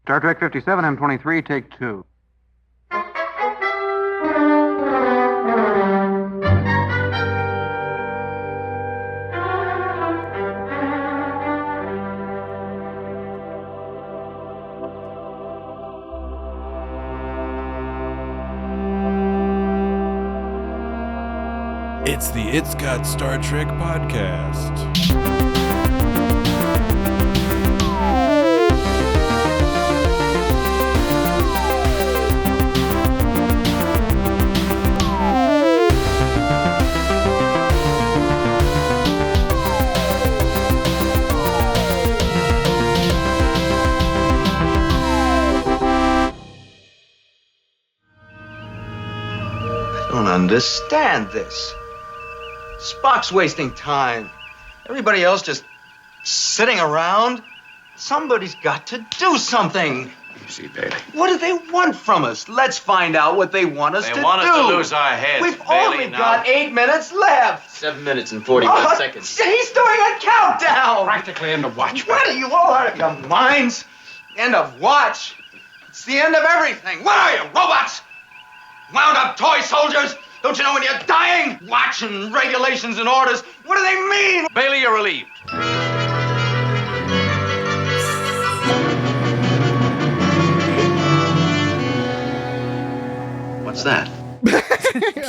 Star Trek 57, M23, take 2. It's the It's Got Star Trek podcast. I don't understand this. Spock's wasting time. Everybody else just sitting around. Somebody's got to do something. You see, Bailey. What do they want from us? Let's find out what they want us to do. They want us to lose our heads, We've Bailey, only now. got 8 minutes left. 7 minutes and 41 seconds. He's doing a countdown. Practically end of watch. What are you all out of your minds? End of watch? It's the end of everything. What are you, robots? Wound up toy soldiers? Don't you know when you're dying? Watch and regulations and orders. What do they mean? Bailey, you're relieved. What's that?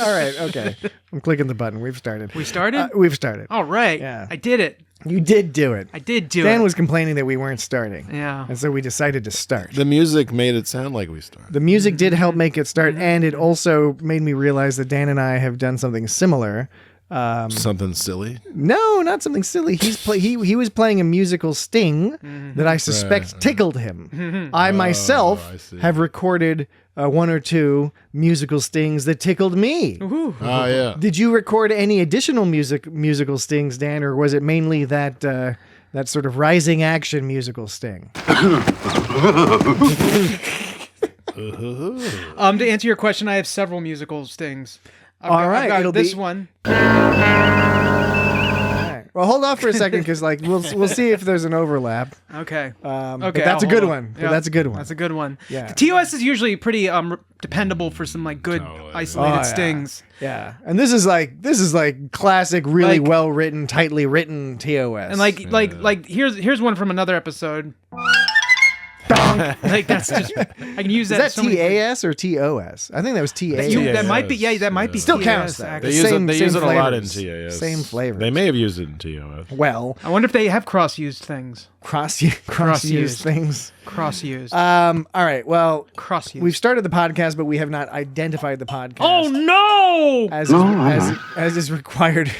All right, okay. I'm clicking the button. We've started. We started? We've started. All right. Yeah. I did it. You did do it. I did do it. Dan was complaining that we weren't starting. Yeah. And so we decided to start. The music made it sound like we started. The music did help make it start, and it also made me realize that Dan and I have done something similar. Something silly. No, not something silly. He was playing a musical sting that I suspect tickled him. I myself I see. have recorded one or two musical stings that tickled me. Ooh. Oh, yeah. Did you record any additional musical stings, Dan, or was it mainly that that sort of rising action musical sting? To answer your question, I have several musical stings. I've got it'll this be- one. All right. Well, hold off for a second because we'll see if there's an overlap. Okay. But Okay. that's a I'll good hold one. on. But that's a good one. That's a good one. Yeah. The TOS is usually pretty dependable for some like good isolated stings. Yeah, and this is like classic, really Like- well written, tightly written TOS. And like here's one from another episode. Like that's just I can use is that. that so many- TAS or TOS? I think that was TAS. That might be that might be Still TAS, counts though. actually. They use Same- it, same a lot in flavors. TAS. Same flavors. They may have used it in TOS. Well, I wonder if they have cross-used things. cross-used things. Cross-used. All right. Well, Cross-used. we've started the podcast, but we have not identified the podcast. Oh no! As is required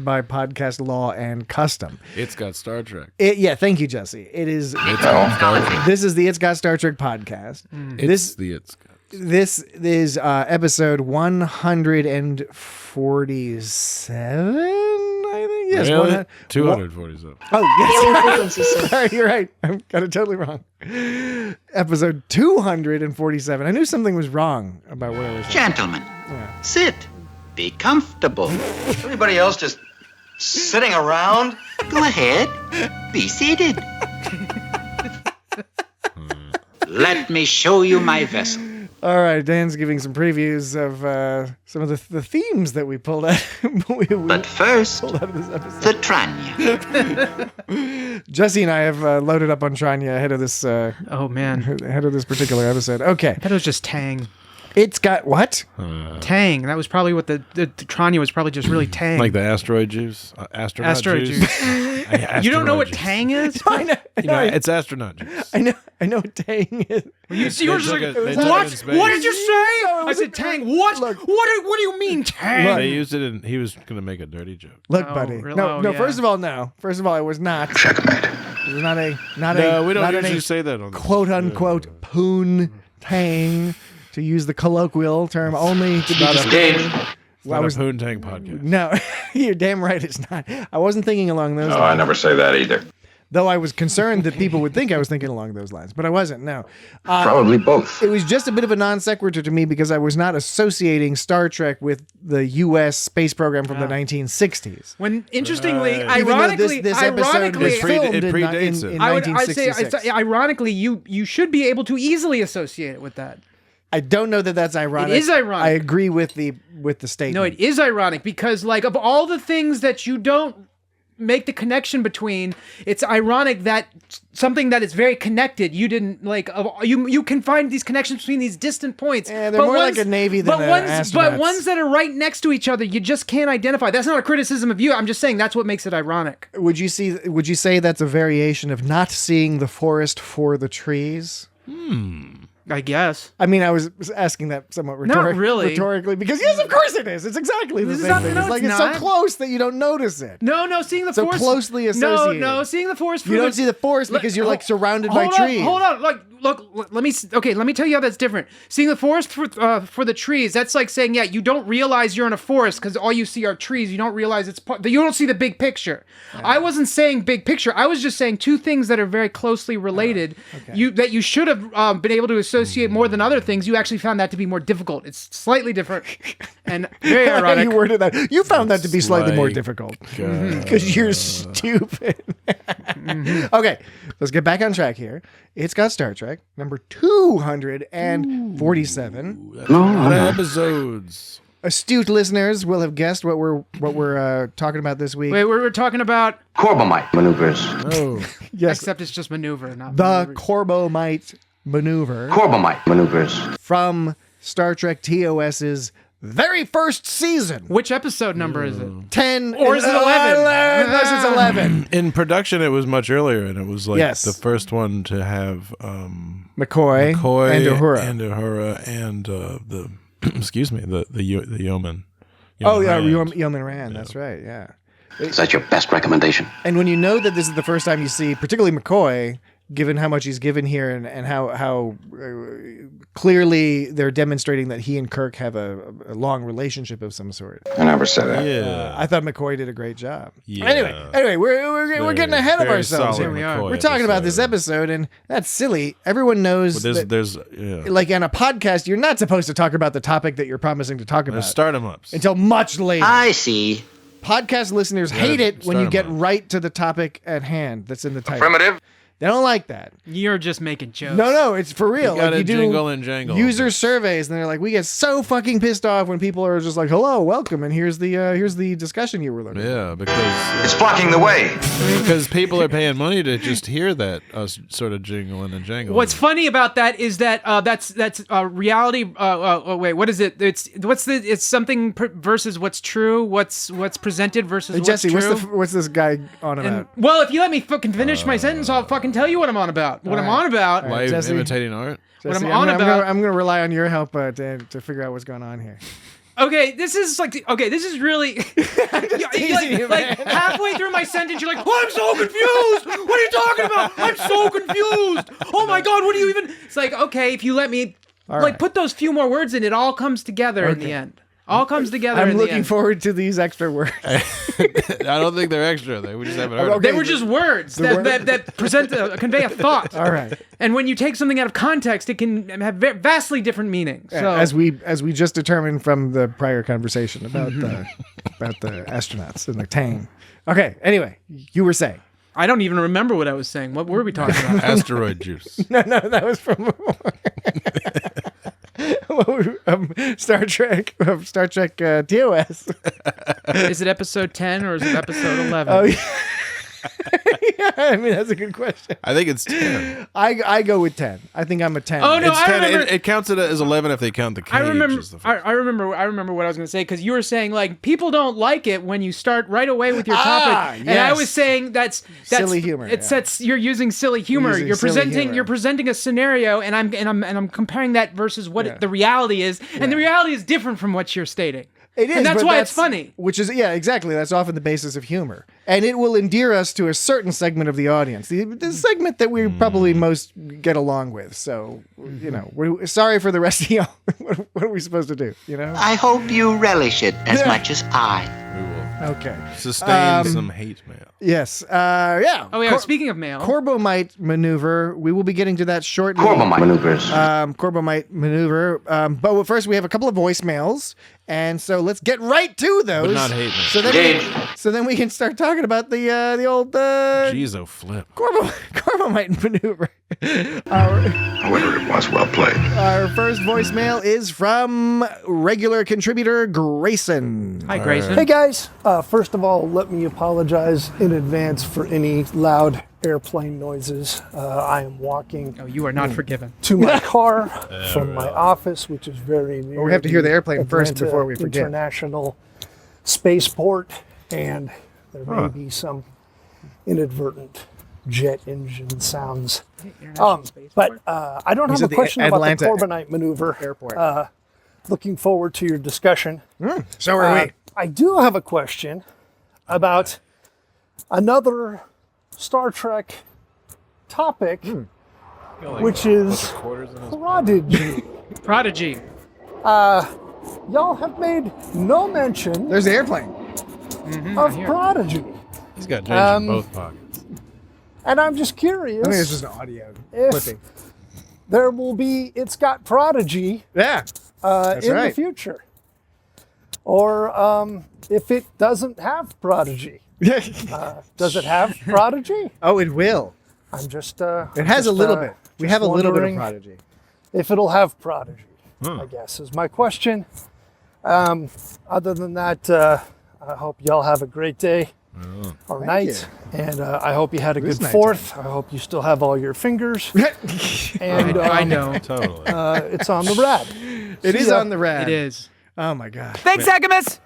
by podcast law and custom. It's got Star Trek. Thank you, Jesse. It is. It's got Star Trek. This is the It's Got Star Trek podcast. It's the It's Got. This is episode 147, I think. Yes, Really? 247. Oh, yes. Sorry, you're right. I got it totally wrong. Episode 247. I knew something was wrong about what I was saying. Gentlemen, sit. Be comfortable. Everybody else just sitting around. Go ahead. Be seated. Let me show you my vessel. All right, Dan's giving some previews of some of the themes that we pulled out. But first, pulled out of this episode. the Tranya. Jesse and I have loaded up on Tranya ahead of this. Oh man, ahead of this particular episode. Okay, I thought it was just Tang. it's got what? Tang. That was probably what the Tranya was probably just really Tang. Like the asteroid juice? Astronaut Asteroid juice? You don't know what Juice. Tang is? I know. You know, it's astronaut juice. I know what Tang is. You see, you're just like, they took it what? in space. What did you say? I said Tang. What? Look. What do you mean Tang? They used it and he was going to make a dirty joke. Look, Oh, buddy. really? No, Oh, no. yeah. First of all, no. First of all, it was not. Checkmate. It was not a. No, we don't not usually a say that on this. quote unquote poon tang, to use the colloquial term only to be not a- disclaimed. It's not a Poontang podcast. No, you're damn right. It's not. I wasn't thinking along those No, lines. I never say that either. Though I was concerned that people would think I was thinking along those lines, but I wasn't. No, Probably both. it was just a bit of a non sequitur to me because I was not associating Star Trek with the U.S. space program from the 1960s. When interestingly, Right. Even though this episode ironically, was filmed it in predates it. in I'd say, 1966. ironically, you should be able to easily associate it with that. I don't know that that's ironic. It is ironic. I agree with the statement. No, it is ironic because, like, of all the things that you don't make the connection between, it's ironic that something that is very connected, you didn't like. You can find these connections between these distant points. Yeah, they're more like a Navy than but astronauts. ones that are right next to each other, you just can't identify. That's not a criticism of you. I'm just saying that's what makes it ironic. Would you say that's a variation of not seeing the forest for the trees? I guess. I mean, I was asking that somewhat rhetorically because yes, of course it is. It's exactly the same thing. It's like it's so close that you don't notice it. No, seeing the So forest closely associated. No, seeing the forest. You don't see the forest because you're like surrounded by trees. Hold on, look. Let me tell you how that's different. Seeing the forest for the trees. That's like saying, yeah, you don't realize you're in a forest because all you see are trees. You don't realize you don't see the big picture. Yeah. I wasn't saying big picture. I was just saying two things that are very closely related. Okay. That you should have been able to associate more than other things. You actually found that to be more difficult. It's slightly different and very ironic. You worded that. You found that to be slightly more difficult because you're stupid. Okay, let's get back on track here. It's got Star Trek number 247. That's a lot of episodes. Astute listeners will have guessed what we're talking about this week. Wait, we're talking about Corbomite maneuvers. Oh, yes, except it's just maneuver, not the maneuvers. Corbomite maneuver. Corbomite maneuvers. From Star Trek TOS's very first season. Which episode number is it? 10 Or is it 11? Unless it's 11. in production, it was much earlier, and it was like Yes. the first one to have McCoy and Uhura, and the excuse me, the yeoman. Oh yeah, Rand. Yeoman Rand. That's right. Yeah. Is that your best recommendation? And when you know that this is the first time you see, particularly McCoy, given how much he's given here and how clearly they're demonstrating that he and Kirk have a long relationship of some sort. I never said that. Yeah. I thought McCoy did a great job. Yeah. Anyway, we're getting ahead of ourselves here. Solid we are. McCoy We're talking about this episode. episode, and that's silly. Everyone knows that, There's like on a podcast, you're not supposed to talk about the topic that you're promising to talk about start 'em ups. until much later. I see. Podcast listeners hate it when start you 'em get up. right to the topic at hand that's in the title. Affirmative. They don't like that. You're just making jokes. No, it's for real. You gotta do jingle and jangle. user surveys, and they're like, we get so fucking pissed off when people are just like, "Hello, welcome," and here's the discussion you were looking. Yeah, because It's blocking the way. people are paying money to just hear that us sort of jingling and jangling. What's funny about that is that that's reality. Wait, what is it? It's something versus what's true. What's presented versus Hey, what's Jesse, true. what's this guy on And, about? well, if you let me fucking finish my sentence, I'll fucking tell you what I'm on about. What I'm on about. Live Jesse. imitating art? What Jesse, I'm on about. I'm gonna rely on your help to figure out what's going on here. Okay, this is really teasing you, like man. halfway through my sentence, you're like, oh, I'm so confused. What are you talking about? I'm so confused. Oh my god, what do you even? It's like, okay, if you let me, right. put those few more words in, it all comes together in the end. All comes together. I'm in looking the end. forward to these extra words. I don't think they're extra. We just haven't heard. Okay. They were just words that present convey a thought. All right. And when you take something out of context, it can have vastly different meanings. So, As we just determined from the prior conversation about the astronauts and the Tang. Okay. Anyway, you were saying. I don't even remember what I was saying. What were we talking about? Asteroid juice. No, that was from Star Trek TOS. Is it episode 10 or is it episode 11? Oh, yeah. Yeah, I mean, that's a good question. I think it's 10. I go with 10. I think I'm a 10. Oh, no, It's I 10. remember. It counts it as 11 if they count the cage. I remember. as the first. I remember what I was going to say because you were saying like people don't like it when you start right away with your topic, and I yes. was saying that's Silly humor, It yeah. sets you're using silly humor. Using You're silly presenting humor. you're presenting a scenario, and I'm comparing that versus what the reality is, and the reality is different from what you're stating. It is, and that's but why it's funny. Which is, yeah, exactly. That's often the basis of humor. And it will endear us to a certain segment of the audience, the segment that we probably most get along with. So, you know, we're sorry for the rest of y'all. What are we supposed to do, you know? I hope you relish it as much as I. We will. Okay. Sustain some hate mail. Yes. Yeah. Oh yeah. Speaking of mail, Corbomite maneuver. We will be getting to that shortly. Corbomite maneuvers. Corbomite maneuver. But first, we have a couple of voicemails, and so let's get right to those. But not hate mail. So then we can start talking about the old Jeez, flip. Corbomite maneuver. However, it was well played. Our first voicemail is from regular contributor Grayson. hi Grayson. Hey guys, first of all, let me apologize in advance for any loud airplane noises. I am walking Oh, you are not forgiven. to my car from my office, which is very near. We have to hear the airplane first Atlanta before we forget. International Spaceport, and there may be some inadvertent jet engine sounds. But I don't He's have at a the question about the Atlanta Corbomite maneuver. Airport. Looking forward to your discussion. So are we. I do have a question about another Star Trek topic, which is Prodigy. Prodigy. Y'all have made no mention There's the airplane. of Prodigy. He's got James in both pockets. And I'm just curious I think it's just an audio if clipping. there will be It's Got Prodigy Yeah. in the right. future. Or if it doesn't have Prodigy. Does it have Prodigy? Oh, it will. I'm just. It has a little bit. We have a little bit of Prodigy. If it'll have Prodigy, I guess, is my question. Other than that, I hope y'all have a great day or night. And I hope you had a This good night Fourth. I hope you still have all your fingers. And I know. Totally. it's on the rad. It is on the rad. It is. Oh my god. Thanks, Agamus.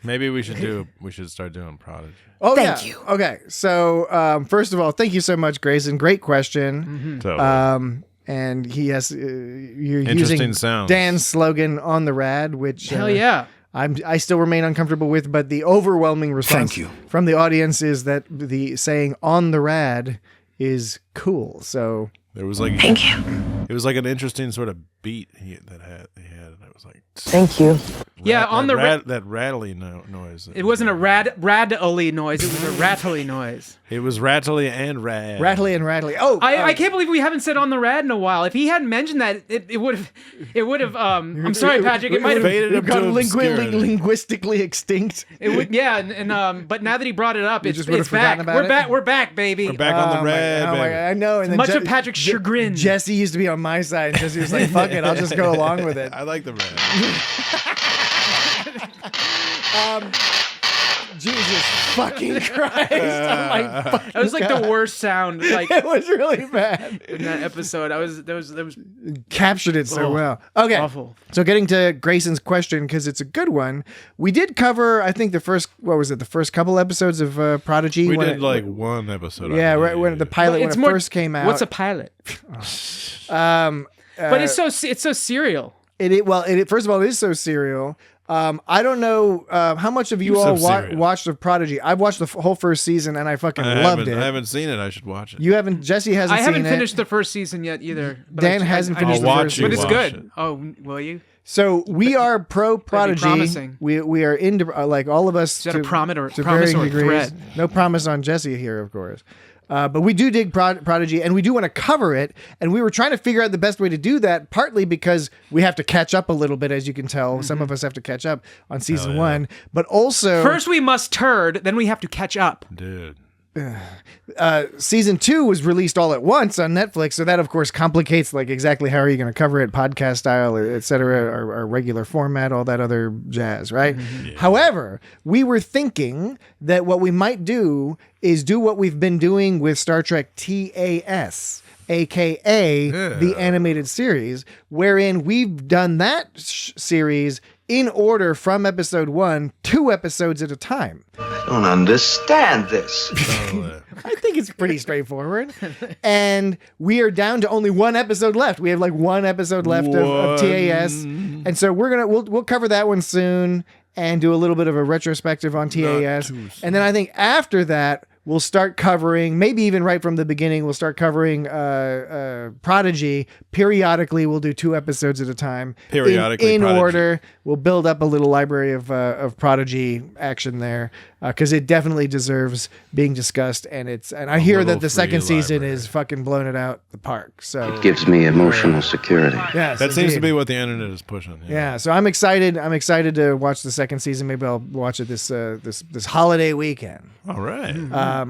Maybe we should start doing Prodigy. Oh Thank yeah. you. Okay. So first of all, thank you so much, Grayson. Great question. Totally. And he has you're Interesting using sounds. Dan's slogan on the rad, which Hell yeah. I still remain uncomfortable with, but the overwhelming response from the audience is that the saying on the rad is cool. So There was like Thank you. it was like an interesting sort of beat he had, and it was like Thank you. Yeah, on the that rattly noise. It wasn't a rattly noise. It was a rattly noise. It was rattly and rad. rattly and rattly. Oh, I can't believe we haven't said on the rad in a while. If he hadn't mentioned that, it would have. I'm sorry, Patrick. It might have. faded into gone obscurity. linguistically extinct. It would. Yeah, and but now that he brought it up, You it's just would have back. forgotten about We're it? back. We're back, baby. We're back on the rad. Oh my baby. God, I know. And then Much of Patrick's chagrin. Jesse used to be on my side. And Jesse was like, "Fuck it, I'll just go along with it." I like the rad. Jesus fucking Christ! Oh my fucking That was like God. the worst sound. Like It was really bad. in that episode, that was Captured it so Oh, well. Okay, awful. so getting to Grayson's question because it's a good one. We did cover, I think, the first couple episodes of Prodigy. We when did it- like one episode. yeah, I right believe. when the pilot It's when it first came out. What's a pilot? But it's so serial. First of all, it is so serial. I don't know how much of you all serial. watched of Prodigy. I've watched the whole first season and I fucking loved it. I haven't seen it. I should watch it. You haven't. Jesse hasn't. I haven't seen finished it. the first season yet either. But Dan hasn't finished I'll the watch first you But it's season. watch good. it. Oh, will you? So we are pro Prodigy. promising. We are into like all of us. Is that a promise or to promise varying or a degrees. threat? No promise on Jesse here, of course. But we do dig Prodigy, and we do want to cover it. And we were trying to figure out the best way to do that, partly because we have to catch up a little bit, as you can tell. Mm-hmm. Some of us have to catch up on season one, but also First we must turd, then we have to catch up. Dude. season 2 was released all at once on Netflix, so that of course complicates like exactly how are you going to cover it, podcast style, or et cetera, or regular format, all that other jazz, right? Mm-hmm. However, we were thinking that what we might do is do what we've been doing with Star Trek TAS, aka the animated series, wherein we've done that series in order from episode 1, 2 episodes at a time. I don't understand this. I think it's pretty straightforward. And we are down to only one episode left. We have like one episode left of TAS. And so we'll cover that one soon and do a little bit of a retrospective on TAS. And then I think after that, we'll start covering, maybe even right from the beginning, we'll start covering Prodigy. Periodically, we'll do 2 episodes at a time. Periodically, in Prodigy. order. We'll build up a little library of Prodigy action there. because it definitely deserves being discussed. And I hear that the second season is fucking blowing it out the park. So It gives me emotional security. yes, That seems to indeed. be what the internet is pushing. Yeah, so I'm excited. I'm excited to watch the second season. Maybe I'll watch it this holiday weekend. All right.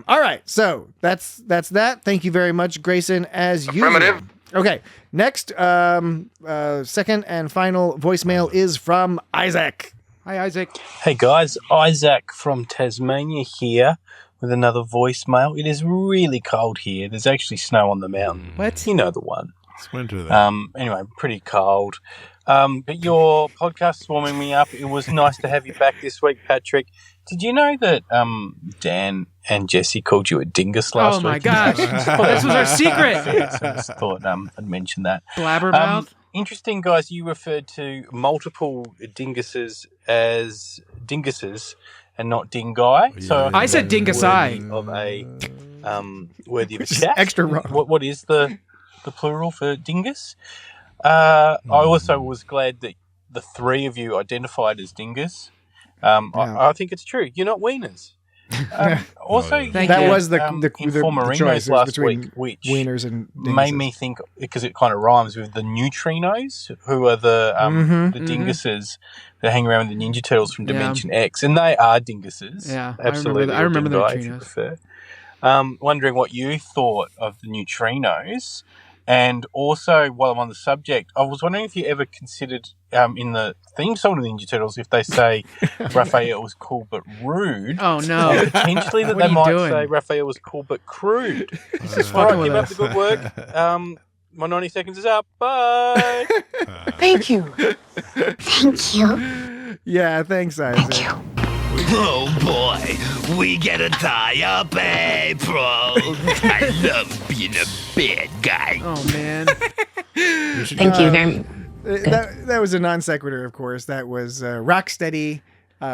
All right. So that's that. Thank you very much, Grayson, as usual. Affirmative. Okay. Next, second and final voicemail is from Isaac. Hi, Isaac. Hey guys, Isaac from Tasmania here with another voicemail. It is really cold here. There's actually snow on the mountain. What? You know the one. It's winter there. Anyway, pretty cold. But your podcast is warming me up. It was nice to have you back this week, Patrick. Did you know that Dan and Jesse called you a dingus last week? Oh my gosh. This was our secret. So I just thought I'd mention that. Blabbermouth. Interesting, guys. You referred to multiple dinguses as dinguses and not dingai. So I said dingus-eye. Of a worthy of a chat. Extra wrong. What is the plural for dingus? I also was glad that the three of you identified as dingus. I think it's true. You're not wieners. Also, That was the Informerinos choice last between week, which wieners and dinguses. made me think, because it kind of rhymes with the neutrinos, who are the dinguses that hang around with the Ninja Turtles from Dimension X, and they are dinguses. Yeah, absolutely. I remember the dingai, if you neutrinos. prefer. Wondering what you thought of the neutrinos. And also, while I'm on the subject, I was wondering if you ever considered in the theme song of the Ninja Turtles, if they say Raphael was cool but rude. Oh, no. Potentially that What are they you might doing? say Raphael was cool but crude. Just All right, fucking keep with up the us. good work. My 90 seconds is up. Bye. Thank you. Thank you. Yeah, thanks, Isaac. Oh boy, we get a tie-up, eh, bro? I love being a bad guy. Oh, man. Thank you very much. That was a non sequitur, of course. That was Rocksteady.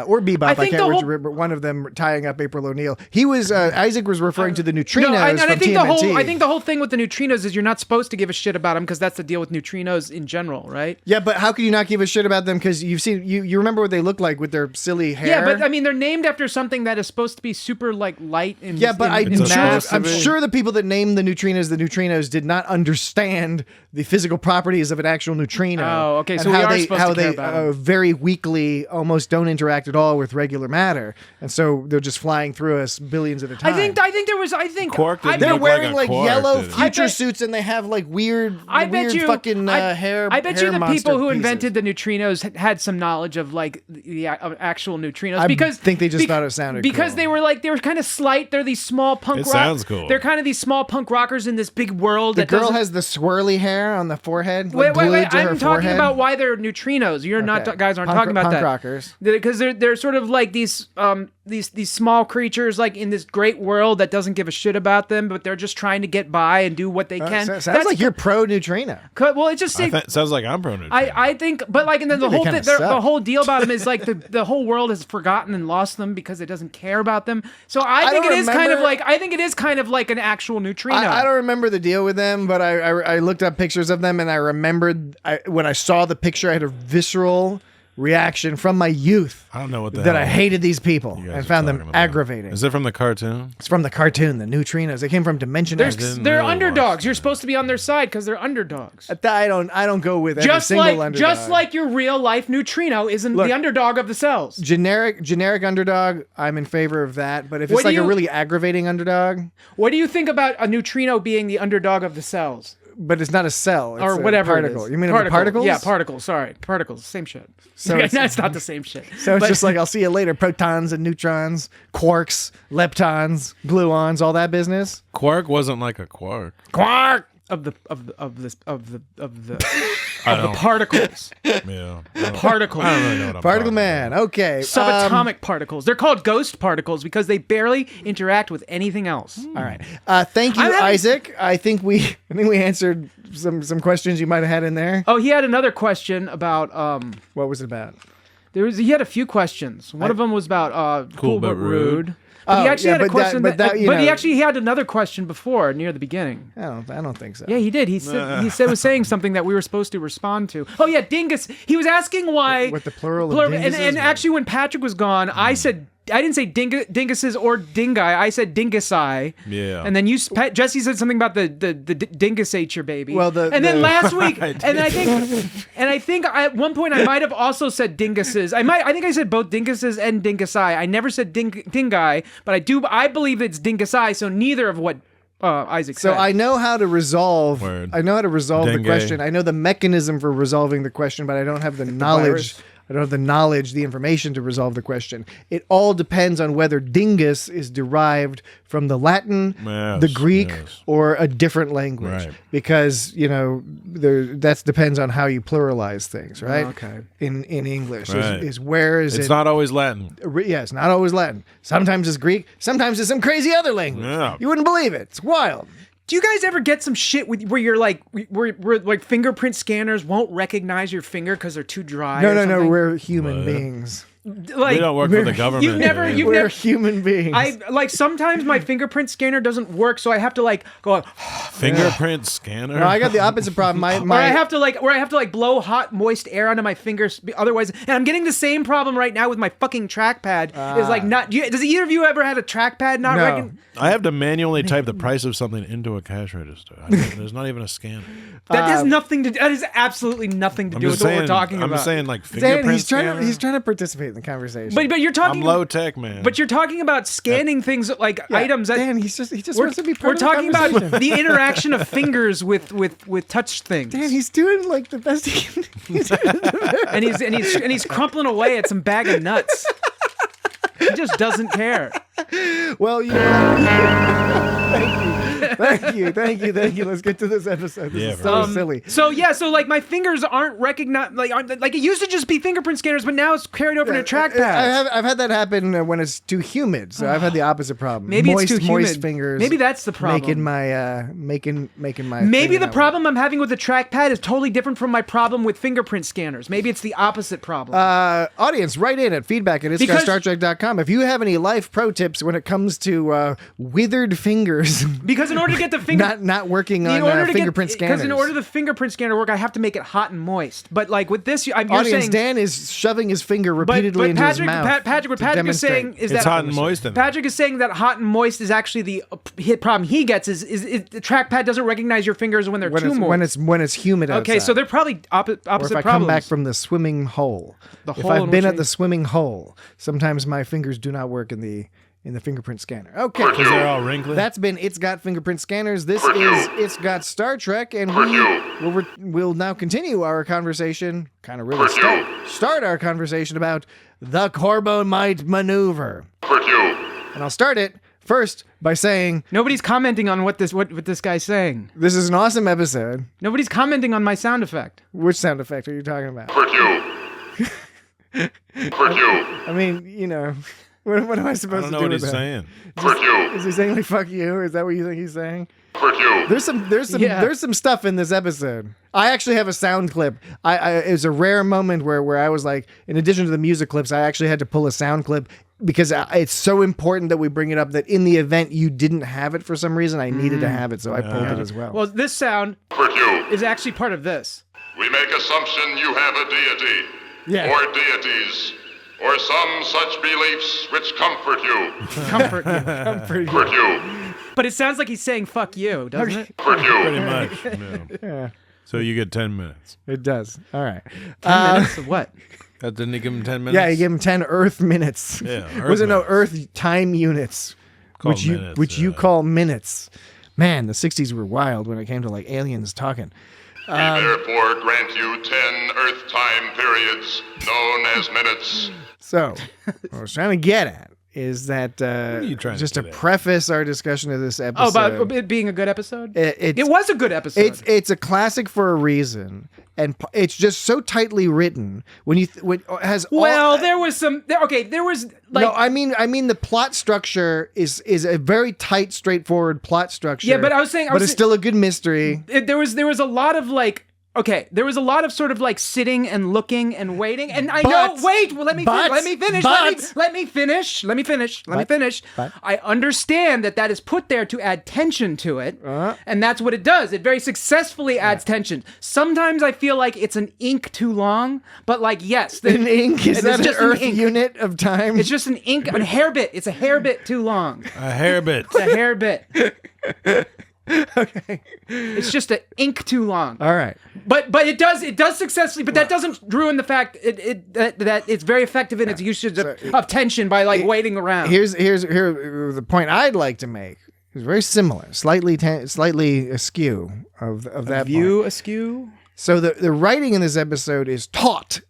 Or Bebop, I I think can't the whole- remember one of them tying up April O'Neil. He was Isaac was referring to the neutrinos No, and from I think TMNT. I think the whole thing with the neutrinos is you're not supposed to give a shit about them because that's the deal with neutrinos in general, right? Yeah, but how could you not give a shit about them? Because you've seen you remember what they look like with their silly hair. Yeah, but I mean they're named after something that is supposed to be super like light and Yeah, but in mass. I'm sure the people that named the neutrinos did not understand the physical properties of an actual neutrino. Oh, okay, and so we how are they, supposed how to care they about 'em. very weakly almost don't interact at all with regular matter, and so they're just flying through us billions at a time. I think there was Quark didn't they're look wearing like a quark, yellow did he? future suits, and they have like weird fucking hair. I bet hair you the monster people who pieces. invented the neutrinos had some knowledge of like the actual neutrinos I because think they just thought it sounded because cool. they were kind of slight. They're these small punk. It sounds cool. They're kind of these small punk rockers in this big world. The that girl doesn't- has the swirly hair on the forehead. Wait, like, glued to her I'm talking forehead. about why they're neutrinos. You're not Okay. guys aren't Punk- talking about punk that. rockers. Because they're sort of like these small creatures like in this great world that doesn't give a shit about them, but they're just trying to get by and do what they can. Sounds like you're pro neutrino. Well, it just Sounds like I'm pro I think, but like, and then the They whole kinda thing, the suck. whole deal about them is like the whole world has forgotten and lost them because it doesn't care about them. So I think don't it is kind of remember- like an actual neutrino. I don't remember the deal with them, but I looked up pictures of them and I remembered when I saw the picture, I had a visceral reaction from my youth. I don't know what the that hell I hated these people you guys and are found them talking about. aggravating. Is it from the cartoon? It's from the cartoon, the neutrinos. They came from Dimension X. They're underdogs. You're supposed to be on their side because they're underdogs. I don't go with every Just single like underdog. your real life neutrino isn't Look, the underdog of the cells. generic underdog, I'm in favor of that. But if What it's do like a you- really aggravating underdog, What do you think about a neutrino being the underdog of the cells? but it's not a cell, it's Or a whatever particle. it is. You mean the particles? Yeah, particles. Sorry, particles. Same shit. So Okay, it's- no, it's not the same shit. So it's But- just like, I'll see you later. Protons and neutrons, quarks, leptons, gluons, all that business. Quark wasn't like a quark. Quark of the don't- particles. Yeah. Particles. I don't really know what I'm Particle talking man. Okay. Subatomic particles. They're called ghost particles because they barely interact with anything else. All right. Thank you, I'm having- Isaac. I think we answered some questions you might have had in there. Oh, he had another question about What was it about? he had a few questions. One of them was about cool but rude. But he Oh, actually yeah, had a but question. that- you But he know- actually had another question before, near the beginning. I don't think so. Yeah, he did. He was saying something that we were supposed to respond to. Oh yeah, dingus. He was asking why What the plural of dingus and is? actually when Patrick was gone, I said didn't say dinguses or dingai. I said dingusai. Yeah. And then Jesse said something about the dingus ate your baby. Well, then last week, and I think at one point I might have also said dinguses. I think I said both dinguses and dingusai. I never said dingai, but I believe it's dingusai. So neither of what Isaac said. So I know how to resolve. Word. I know how to resolve the Dengue. question. I know the mechanism for resolving the question, but I don't have the knowledge. I don't have the knowledge, the information to resolve the question. It all depends on whether dingus is derived from the Latin, the Greek, or a different language. Right. Because, that depends on how you pluralize things, right? Okay. In English. Right. Is where is It's not always Latin. Yeah, it's not always Latin. Sometimes it's Greek. Sometimes it's some crazy other language. Yeah. You wouldn't believe it. It's wild. Do you guys ever get some shit where you're like, where like fingerprint scanners won't recognize your finger because they're too dry? No, or no, no. something? We're human beings. Like, We don't work for the government. We're human beings. Sometimes my fingerprint scanner doesn't work, so I have to like go. Fingerprint scanner. No, I got the opposite problem. Where I have to blow hot, moist air onto my fingers. Otherwise, and I'm getting the same problem right now with my fucking trackpad. Is like not. Does either of you ever had a trackpad not No. I have to manually type the price of something into a cash register. There's not even a scanner. That has nothing to. That is absolutely nothing to do with what we're talking about. I'm saying like Dan, fingerprint scanner. he's trying to participate in the conversation. But you're talking. I'm low tech, man. But you're talking about scanning things like items. Dan, he just wants to be part We're of the talking about conversation. the interaction of fingers with touch things. Dan, he's doing like the best he can. and he's crumpling away at some bag of nuts. He just doesn't care. Well, thank you. Let's get to this episode. This is so silly. So like my fingers aren't recognized. Like it used to just be fingerprint scanners, but now it's carried over to trackpads. I've had that happen when it's too humid. So I've had the opposite problem. Maybe moist, it's too moist humid. fingers. Maybe that's the problem. Making my Maybe finger the not problem I'm having with the trackpad is totally different from my problem with fingerprint scanners. Maybe it's the opposite problem. Audience, write in at feedback@itsguystrtrek.com if you have any life pro tips when it comes to withered fingers. Because in order to get the finger not working on fingerprint scanners. Because in order the fingerprint scanner to work, I have to make it hot and moist. But like with this, you're Audience, saying Dan is shoving his finger repeatedly into his mouth. Patrick, what Patrick is saying is it's that hot and moist. Patrick is saying that hot and moist is actually the problem he gets is the trackpad doesn't recognize your fingers when they're too moist. When it's humid outside. Okay, so they're probably opposite or if I problems. come back from the swimming hole. If I've been at the swimming hole, sometimes my fingers do not work in the fingerprint scanner. Okay. Because they're all wrinkly. That's been It's Got Fingerprint Scanners. This is It's Got Star Trek, and we'll now continue our conversation, kind of really start our conversation about the Corbomite maneuver. And I'll start it first by saying nobody's commenting on what this guy's saying. This is an awesome episode. Nobody's commenting on my sound effect. Which sound effect are you talking about? I mean, what am I supposed to do? I don't know what with he's that? saying. Is he saying like "fuck you"? Is that what you think he's saying? There's some stuff in this episode. I actually have a sound clip. It was a rare moment where I was like, in addition to the music clips, I actually had to pull a sound clip because it's so important that we bring it up that in the event you didn't have it for some reason, I needed to have it, so I pulled it as well. Well, this sound is actually part of this. We make assumption you have a deity, or deities, or some such beliefs which comfort you. Comfort you. But it sounds like he's saying "fuck you," doesn't it? Pretty much. No. Yeah. So you get 10 minutes. It does. All right. 10 minutes of what? Didn't he give him 10 minutes? Yeah, he gave him 10 Earth minutes. Yeah, Earth time units, which you call minutes. Man, the 60s were wild when it came to like aliens talking. We therefore grant you 10 Earth time periods, known as minutes. So, what I was trying to get at is that just to preface our discussion of this episode. Oh, about it being a good episode? It was a good episode. It's a classic for a reason, and it's just so tightly written. There was some. There was like. No, I mean the plot structure is a very tight, straightforward plot structure. Yeah, but I was saying, it's still a good mystery. There was a lot of like. okay, there was a lot of sort of like sitting and looking and waiting. And I know, wait, well, let me finish. I understand that is put there to add tension to it. And that's what it does. It very successfully adds tension. Sometimes I feel like it's an ink too long, but like, yes. An ink? Is that an Earth unit of time? It's just an ink, a hair bit. It's a hair bit too long. A hair bit. It's a hair bit. Okay. It's just an ink too long. All right. But it does successfully, but that doesn't ruin the fact that it's very effective in its usage of tension by like waiting around. Here's the point I'd like to make. It's very similar, slightly askew of that view point. askew. So the writing in this episode is taut.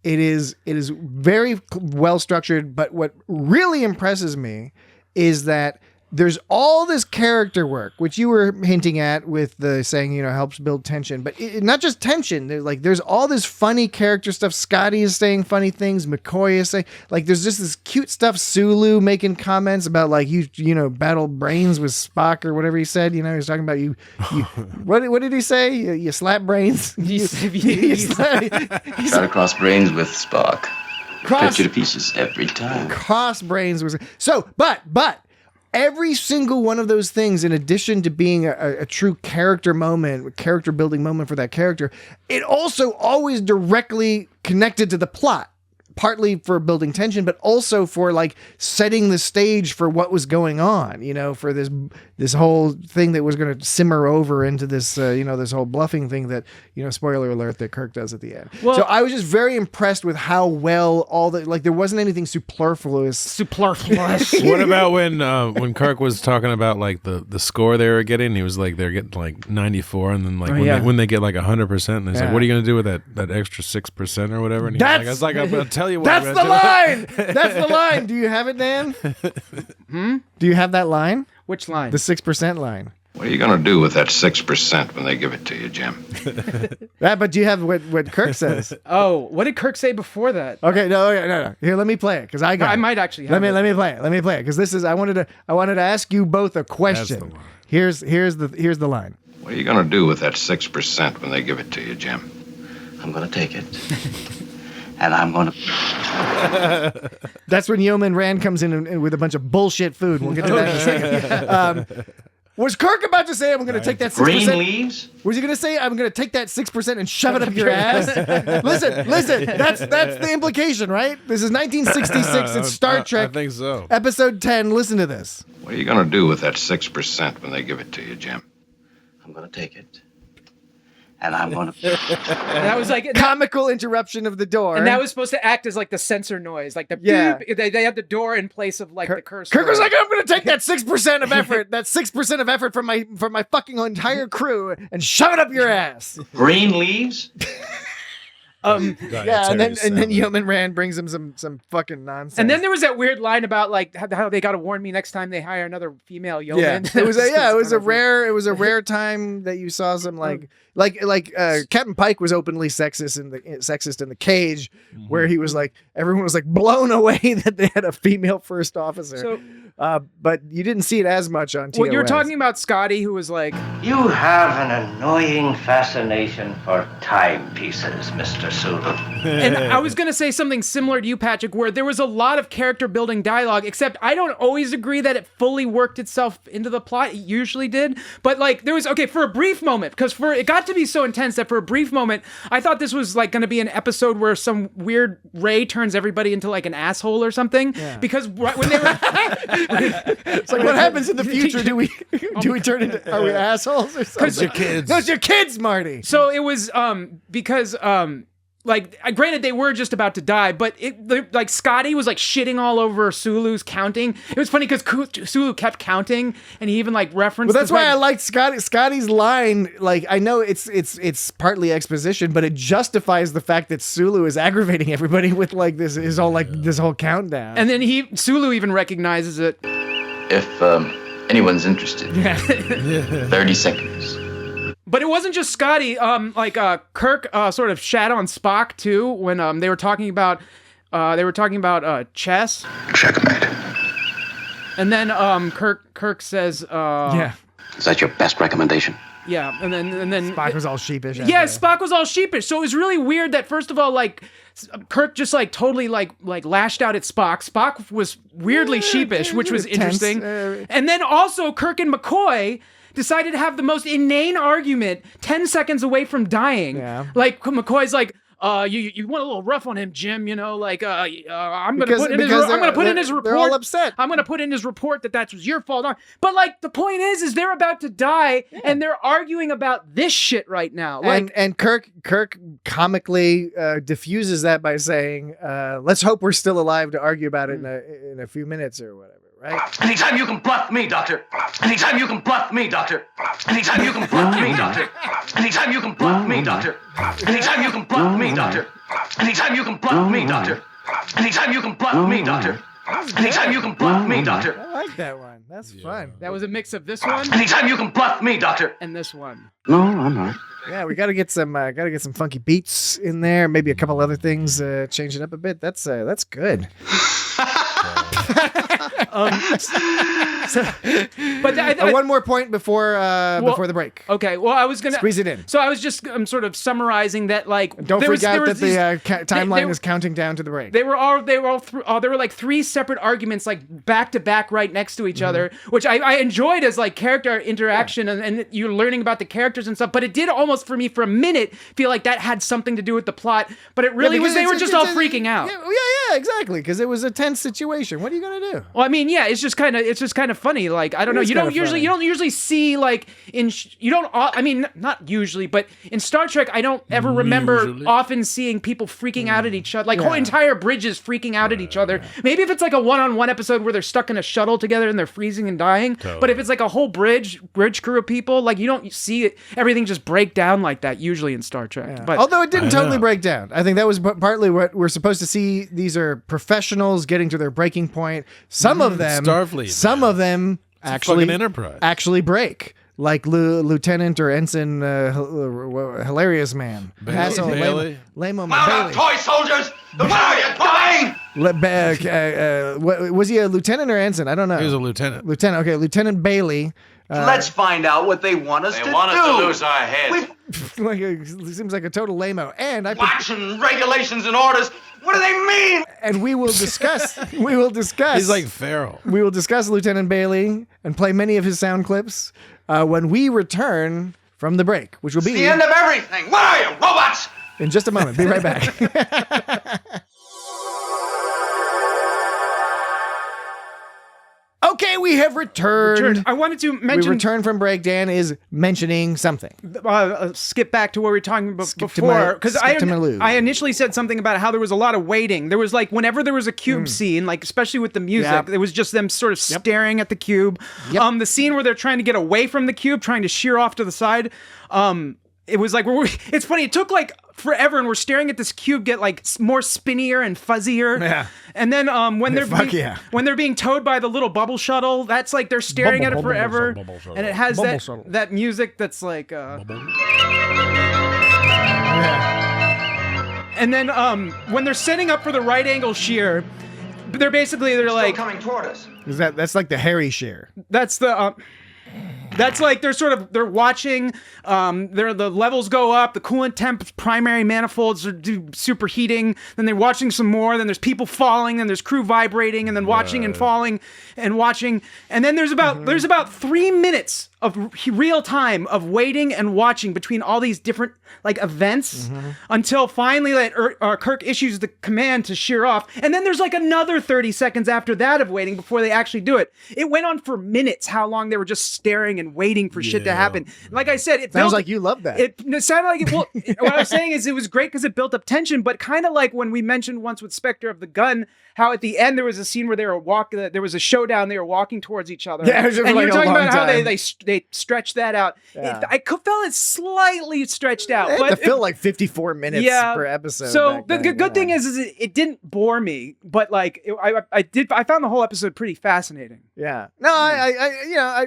It is very well structured, but what really impresses me is that there's all this character work, which you were hinting at with the saying, helps build tension, but not just tension. There's all this funny character stuff. Scotty is saying funny things. McCoy is saying, there's just this cute stuff. Sulu making comments about you battle brains with Spock or whatever he said. He was talking about you what did he say? You slap brains. You Try to cross brains with Spock. Cut you to pieces every time. Cross brains was so, but. Every single one of those things, in addition to being a true character moment, character building moment for that character, it also always directly connected to the plot. Partly for building tension, but also for setting the stage for what was going on, for this whole thing that was going to simmer over into this, this whole bluffing thing that, spoiler alert, that Kirk does at the end. Well, so I was just very impressed with how well all there wasn't anything superfluous. What about when Kirk was talking about the score they were getting? He was they're getting 94, and then when they get 100%, and he's like, what are you going to do with that extra 6% or whatever? And I was like, I'm going to tell you what. That's the line. That's the line. Do you have it, Dan? Do you have that line? Which line? The 6% line. What are you going to do with that 6% when they give it to you, Jim? But do you have what Kirk says? Oh, what did Kirk say before that? Okay, no. Here, let me play it because I got. I might actually have Let me play it. Let me play it because this is. I wanted to ask you both a question. Here's the line. What are you going to do with that 6% when they give it to you, Jim? I'm going to take it. And I'm going to... That's when Yeoman Rand comes in with a bunch of bullshit food. We'll get to that in a second. Was Kirk about to say, I'm going to take that 6%? Green leaves? Was he going to say, I'm going to take that 6% and shove it up your ass? Listen. That's the implication, right? This is 1966. It's Star Trek. I think so. Episode 10. Listen to this. What are you going to do with that 6% when they give it to you, Jim? I'm going to take it. And I'm going to... That was comical interruption of the door. And that was supposed to act as the sensor noise. Beep. They had the door in place of the cursor. Kirk was like, I'm going to take that 6% of effort, that 6% of effort from my fucking entire crew and shove it up your ass. Green leaves? And then Yeoman Rand brings him some fucking nonsense. And then there was that weird line about how they got to warn me next time they hire another female yeoman. Yeah, it was a rare time that you saw some Captain Pike was openly sexist in the Cage, where he was everyone was blown away that they had a female first officer. So, but you didn't see it as much on TOS. Well, you're talking about Scotty, who was You have an annoying fascination for timepieces, Mr. Sulu. And I was going to say something similar to you, Patrick, where there was a lot of character building dialogue, except I don't always agree that it fully worked itself into the plot. It usually did. But there was, for a brief moment, because it got to be so intense that for a brief moment, I thought this was going to be an episode where some weird ray turns everybody into an asshole or something. Yeah. Because when they were... It's what happens in the future? Do we turn into... Are we assholes or something? It's your kids. No, it's your kids, Marty. So it was because... granted, they were just about to die, but Scotty was shitting all over Sulu's counting. It was funny because Sulu kept counting, and he even referenced. Well, that's why I liked Scotty's line. I know it's partly exposition, but it justifies the fact that Sulu is aggravating everybody with this whole countdown. And then Sulu even recognizes it. If anyone's interested, 30 seconds. But it wasn't just Scotty. Kirk sort of shat on Spock too when they were talking about chess. Checkmate. And then Kirk says, Is that your best recommendation? Yeah, and then Spock was all sheepish. Yeah, Spock was all sheepish. So it was really weird that first of all, like Kirk just like totally like lashed out at Spock. Spock was weirdly sheepish, which was interesting. And then also Kirk and McCoy decided to have the most inane argument 10 seconds away from dying. Yeah. Like McCoy's like, you went a little rough on him, Jim. You know, like I'm gonna put in his report. They're all upset. I'm gonna put in his report that was your fault. But like the point is they're about to die and they're arguing about this shit right now. Like, and Kirk comically diffuses that by saying, "Let's hope we're still alive to argue about it in a few minutes or whatever." Right? Anytime you can bluff me, Doctor. Anytime you can bluff me, Doctor. Anytime you can bluff me, Doctor. Anytime you can bluff me, Doctor. Anytime you can bluff me, Doctor. Anytime you can bluff me, Doctor. Anytime you can bluff me, Doctor. Anytime you can bluff me, Doctor. I like that one. That's fun. That was a mix of this one. Anytime you can bluff me, Doctor. And this one. No, I'm not. Yeah, we gotta get some funky beats in there. Maybe a couple other things, change it up a bit. That's good. One more point before the break. Okay, well, I was gonna squeeze it in. So I was just sort of summarizing that, like, don't freak out that the timeline is counting down to the break. There were like three separate arguments, like back to back, right next to each other, which I enjoyed as like character interaction and you're learning about the characters and stuff. But it did almost for me for a minute feel like that had something to do with the plot. But it really was they were just all freaking out. Yeah, exactly, because it was a tense situation. What are you gonna do? Well, I mean, yeah, it's just kind of funny. Like, I don't know, you don't usually see like not usually, but in Star Trek, I don't ever remember often seeing people freaking out at each other, like whole entire bridges freaking out at each other. Maybe if it's like a one-on-one episode where they're stuck in a shuttle together and they're freezing and dying. Totally. But if it's like a whole bridge crew of people, like you don't see everything just break down like that usually in Star Trek. Yeah. But although it didn't totally break down, I think that was partly what we're supposed to see. These are professionals getting to their breaking point. Some of them, Starfleet. Some of them actually Enterprise. Actually break. Like Lieutenant or Ensign, hilarious man. Bailey. Lame-o Mount up, toy soldiers! What are you doing? Was he a lieutenant or ensign? I don't know. He was a lieutenant. Lieutenant. Okay, Lieutenant Bailey. Let's find out what they want us to do. They want us to lose our heads. It seems like a total lame-o. And watching regulations and orders. What do they mean? And we will discuss. He's like Farrell. We will discuss Lieutenant Bailey and play many of his sound clips when we return from the break, which will be the end of everything. What are you, robots? In just a moment. Be right back. Okay, we have returned. I wanted to mention... We returned from break. Dan is mentioning something. Skip back to what we were talking about before. Because I initially said something about how there was a lot of waiting. There was like, whenever there was a cube scene, like especially with the music, it was just them sort of staring at the cube. Yep. The scene where they're trying to get away from the cube, trying to shear off to the side. It was like, it's funny, it took like forever and we're staring at this cube get like more spinnier and fuzzier. Yeah. And then when they're being towed by the little bubble shuttle, that's like they're staring at it forever. And it has that music that's like And then when they're setting up for the right angle shear, they're like coming toward us. That's like the Harry shear. That's the that's like they're watching the levels go up, the coolant temp primary manifolds are superheating, then they're watching some more, then there's people falling, then there's crew vibrating, and then watching and falling and watching, and then there's about 3 minutes of real time of waiting and watching between all these different like events until finally Kirk issues the command to shear off, and then there's like another 30 seconds after that of waiting before they actually do it. It went on for minutes how long they were just staring and waiting for shit to happen. Like I said, it sounds like you love that. It sounded like it. Well, what I was saying is it was great because it built up tension, but kind of like when we mentioned once with Spectre of the Gun, how at the end there was a scene where they were there was a showdown, they were walking towards each other. Yeah, and you were talking about how they stretched that out. Yeah. I felt it slightly stretched out. It felt like 54 minutes per episode. So the good thing is it didn't bore me, but like I found the whole episode pretty fascinating. Yeah. No, I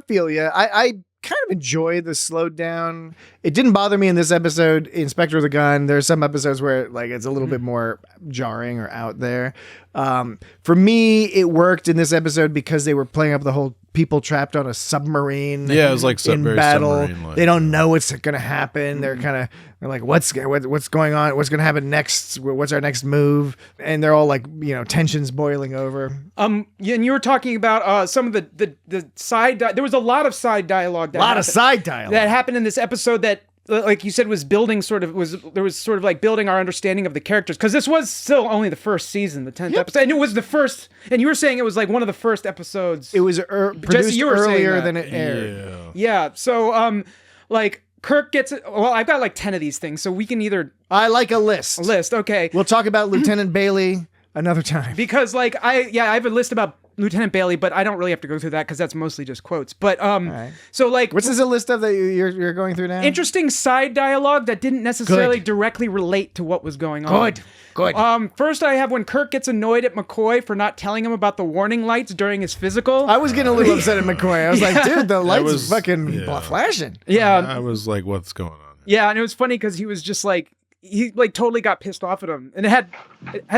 feel you. I kind of enjoy the slowed down it didn't bother me in this episode, Inspector of the Gun. There's some episodes where like it's a little bit more jarring or out there. For me, it worked in this episode because they were playing up the whole people trapped on a submarine. Yeah, it was like in very battle. submarine-like. They don't know what's going to happen. They're like, what's going on? What's going to happen next? What's our next move? And they're all like, tensions boiling over. And you were talking about some of the side. There was a lot of side dialogue. That happened in this episode that, like you said, was building building our understanding of the characters, because this was still only the first season, the 10th episode, and it was the first. And you were saying it was like one of the first episodes. It was produced earlier than it aired. Yeah. So like Kirk gets it. Well, I've got like 10 of these things, so we can either. I like a list. Okay. We'll talk about Lieutenant Bailey another time, because like I have a list about Lieutenant Bailey, but I don't really have to go through that because that's mostly just quotes. But right. So like, what's this a list of that you're going through now? Interesting side dialogue that didn't necessarily directly relate to what was going on. Good. First, I have when Kirk gets annoyed at McCoy for not telling him about the warning lights during his physical. I was getting a little upset at McCoy. I was like, dude, the lights was fucking flashing. Yeah, I was like, what's going on? Yeah, and it was funny because he was just like. He like totally got pissed off at him, and it had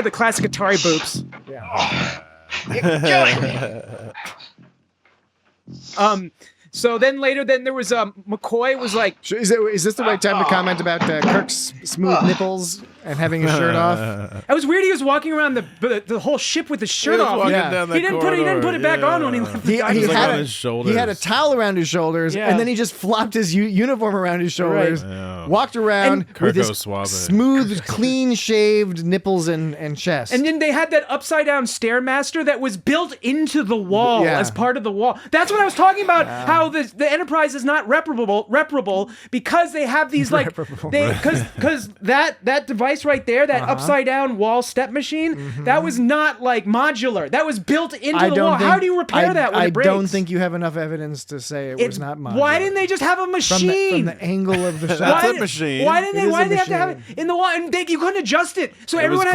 the classic Atari boops. Yeah. So then later, there was McCoy was like, is this the right time to comment about Kirk's smooth nipples and having his shirt off? It was weird. He was walking around the whole ship with his shirt off. He didn't put it back on when he left. He had a towel around his shoulders, and then he just flopped his uniform around his shoulders, walked around with his smooth, clean-shaved nipples and chest. And then they had that upside-down Stairmaster that was built into the wall as part of the wall. That's what I was talking about. How the Enterprise is not reparable because they have these like because that device right there, that upside down wall step machine, that was not like modular. That was built into the wall. How do you repair that when it breaks? I don't think you have enough evidence to say it was not modular. Why didn't they just have a machine? From the angle of the shot. That's a machine. Why did they have to have it in the wall? And you couldn't adjust it. So everyone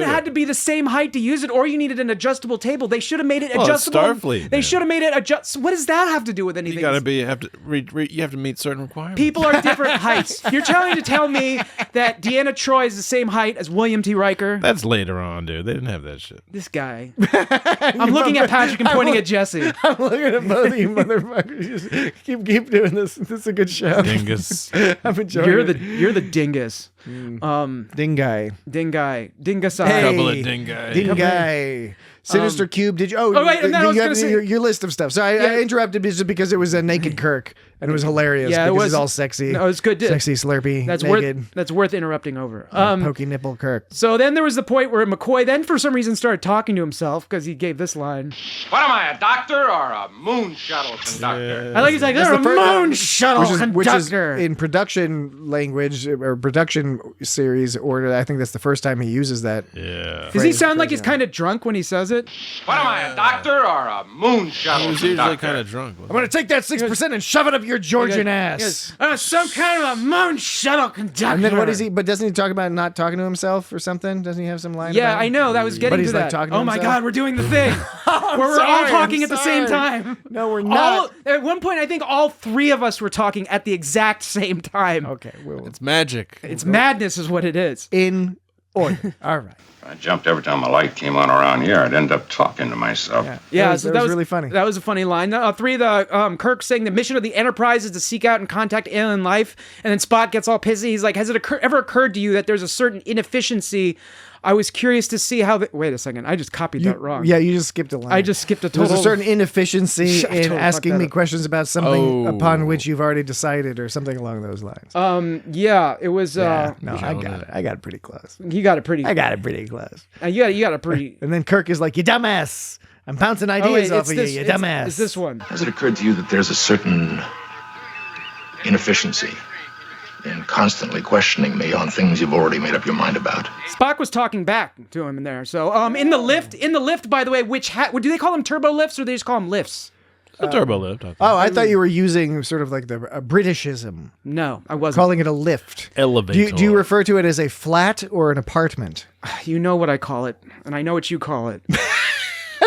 had to be the same height to use it, or you needed an adjustable table. They should have made it adjustable. Starfleet. They should have made it adjust. What does that have to do with anything? You have to meet certain requirements. People are different heights. You're trying to tell me that Deanna Troi is the same height as William T. Riker? That's later on, dude. They didn't have that shit. This guy. I'm looking at Patrick and pointing at Jesse. I'm looking at both of you motherfuckers. Just keep doing this. This is a good show. Dingus. I'm enjoying it. You're the dingus. Dingai. Dingasai. Hey, couple of dingai. Dingai. Sinister Cube. Did you? Wait, and then I was gonna say your list of stuff. So I interrupted just because it was a naked Kirk and it was hilarious. Yeah, because it's all sexy. No, it's good. Sexy, slurpy, naked. That's worth interrupting over. Pokey nipple Kirk. So then there was the point where McCoy then for some reason started talking to himself because he gave this line. What am I, a doctor or a moon shuttle conductor? I like he's like, they're a moon shuttle conductor. Which is in production language or production series order. I think that's the first time he uses that. Yeah. Does he sound like he's kind of drunk when he says it? What am I, a doctor or a moon shuttle He was usually kind of drunk. I'm going to take that 6% and shove it up your Georgian ass. Some kind of a moon shuttle conductor. And then what is he? But doesn't he talk about not talking to himself or something? Doesn't he have some line? Yeah, about it? I know. That was getting to that. Like talking to oh my himself? God, we're doing the thing where we're all talking at the same time. No, we're not. At one point, I think all three of us were talking at the exact same time. Okay, it's magic. It's madness, is what it is. In order. All right. I jumped every time a light came on around here. I'd end up talking to myself. Yeah, that was really funny. That was a funny line. Three, Kirk saying the mission of the Enterprise is to seek out and contact alien life, and then Spock gets all pissy. He's like, has it ever occurred to you that there's a certain inefficiency? I was curious to see how. Wait a second, I just copied that wrong. Yeah, you just skipped a line. I just skipped a total. There's a certain inefficiency in totally asking me questions about something upon which you've already decided, or something along those lines. Yeah, it was. No, I got it. I got it pretty close. You got it pretty. I got it pretty close. You got it pretty. And then Kirk is like, "You dumbass! I'm bouncing ideas off of you, you dumbass." It's this one. Has it occurred to you that there's a certain inefficiency in constantly questioning me on things you've already made up your mind about? Spock was talking back to him in there. So, in the lift, by the way, do they call them turbo lifts or do they just call them lifts? A turbo lift. I thought you were using sort of like a Britishism. No, I wasn't. Calling it a lift. Elevator. Do you refer to it as a flat or an apartment? You know what I call it, and I know what you call it.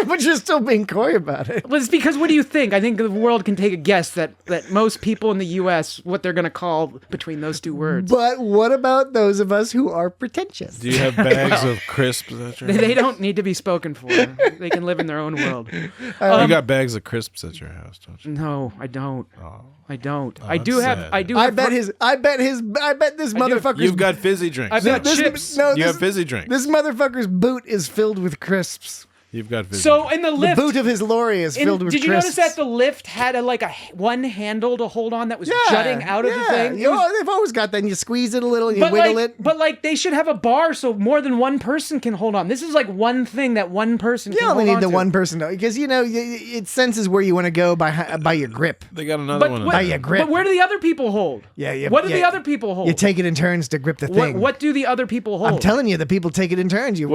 But you're still being coy about it. Well, it's because what do you think? I think the world can take a guess that most people in the U.S. what they're going to call between those two words. But what about those of us who are pretentious? Do you have bags of crisps? At your They don't need to be spoken for. They can live in their own world. You got bags of crisps at your house, don't you? No, I don't. Oh. I don't. Oh, I do that's have. sad. I do. I Have bet this motherfucker's. You've got fizzy drinks. I've got chips. You have fizzy drinks. This motherfucker's boot is filled with crisps. You've got fizzy So in the lift, the boot of his lorry is filled with crisps. Did you notice that the lift had a one handle to hold on that was jutting out of the thing? They've always got that. And you squeeze it a little, you wiggle it. But they should have a bar so more than one person can hold on. This is like one thing that one person can hold on to. You only need the one person though, because it senses where you want to go by your grip. They got another one. By your grip. But where do the other people hold? What do the other people hold? You take it in turns to grip the thing. What do the other people hold? I'm telling you, the people take it in turns. You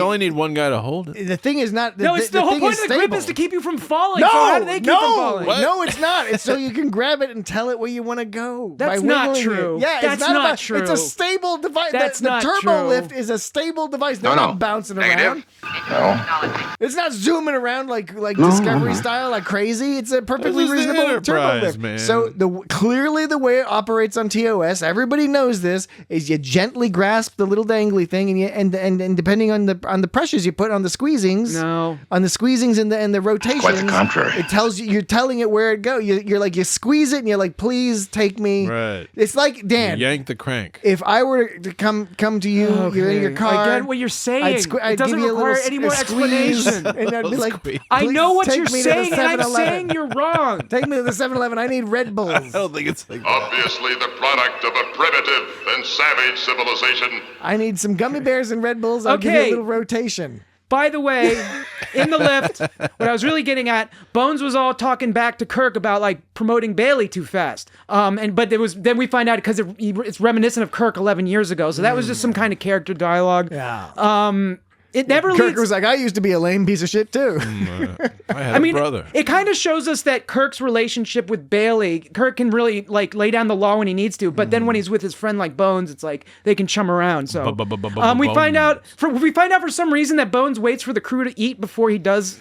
only need one guy to hold it. The thing is not. The whole point of the grip is to keep you from falling. No, so how do they keep from falling? No, it's not. It's so you can grab it and tell it where you want to go. That's not true. Yeah, that's not true. It's a stable device. That's the not turbo true. lift is a stable device. They're not bouncing around. No. It's not zooming around like Discovery style, like crazy. It's a perfectly reasonable turbo lift. Man. So clearly the way it operates on TOS, everybody knows this, is you gently grasp the little dangly thing, and depending on the pressures you put on the squeezings, on the squeezings and the rotations, Quite the contrary. It tells you, you're telling it where it go. You're like, you squeeze it and you're like, please take me. Right. It's like, Dan, you yank the crank. if I were to come to you, you're in your car. I get what you're saying. I'd it doesn't give you require any more squeeze, explanation. and I'd be like, I know what take you're me to the saying, and I'm 7-Eleven. saying you're wrong. Take me to the 7-Eleven. I need Red Bulls. I don't think it's like that. Obviously the product of a primitive and savage civilization. I need some gummy bears and Red Bulls. I'll give you a little rotation. By the way, in the lift, what I was really getting at, Bones was all talking back to Kirk about promoting Bailey too fast. But then we find out because it's reminiscent of Kirk 11 years ago. So that was just some kind of character dialogue. Yeah. It never Kirk leads. was like, I used to be a lame piece of shit too. I had a brother. It kind of shows us that Kirk's relationship with Bailey, Kirk can really lay down the law when he needs to, but then when he's with his friend like Bones, it's like they can chum around. So we find out for some reason that Bones waits for the crew to eat before he eats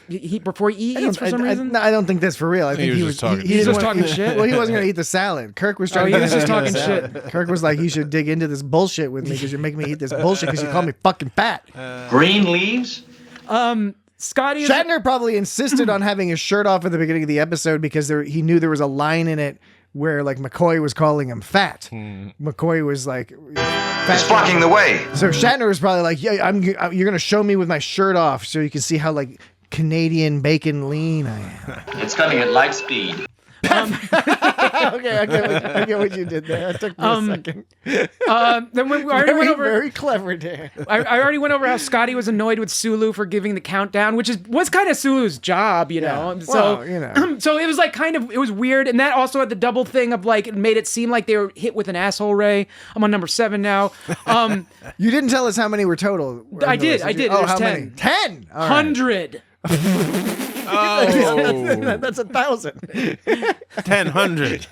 for some reason. I don't think that's for real. I think he was just talking shit. Well, he wasn't going to eat the salad. Kirk was trying. He was just talking shit. Kirk was like, you should dig into this bullshit with me because you're making me eat this bullshit because you call me fucking fat. Green leaves? Scotty Shatner probably insisted on having his shirt off at the beginning of the episode because he knew there was a line in it where McCoy was calling him fat. McCoy was like, It's blocking the way. So Shatner was probably like, yeah, you're gonna show me with my shirt off so you can see how Canadian bacon lean I am. It's coming at light speed. Okay, I get what you did there. It took me a second. Then we already went over. Very clever, Dan. I already went over how Scotty was annoyed with Sulu for giving the countdown, which was kind of Sulu's job, you know. So so it was it was weird, and that also had the double thing of it made it seem like they were hit with an asshole ray. I'm on number 7 now. You didn't tell us how many were total. I did. Oh, how 10. many? 10. 100. Oh, that's 1,000. 1,000. 100.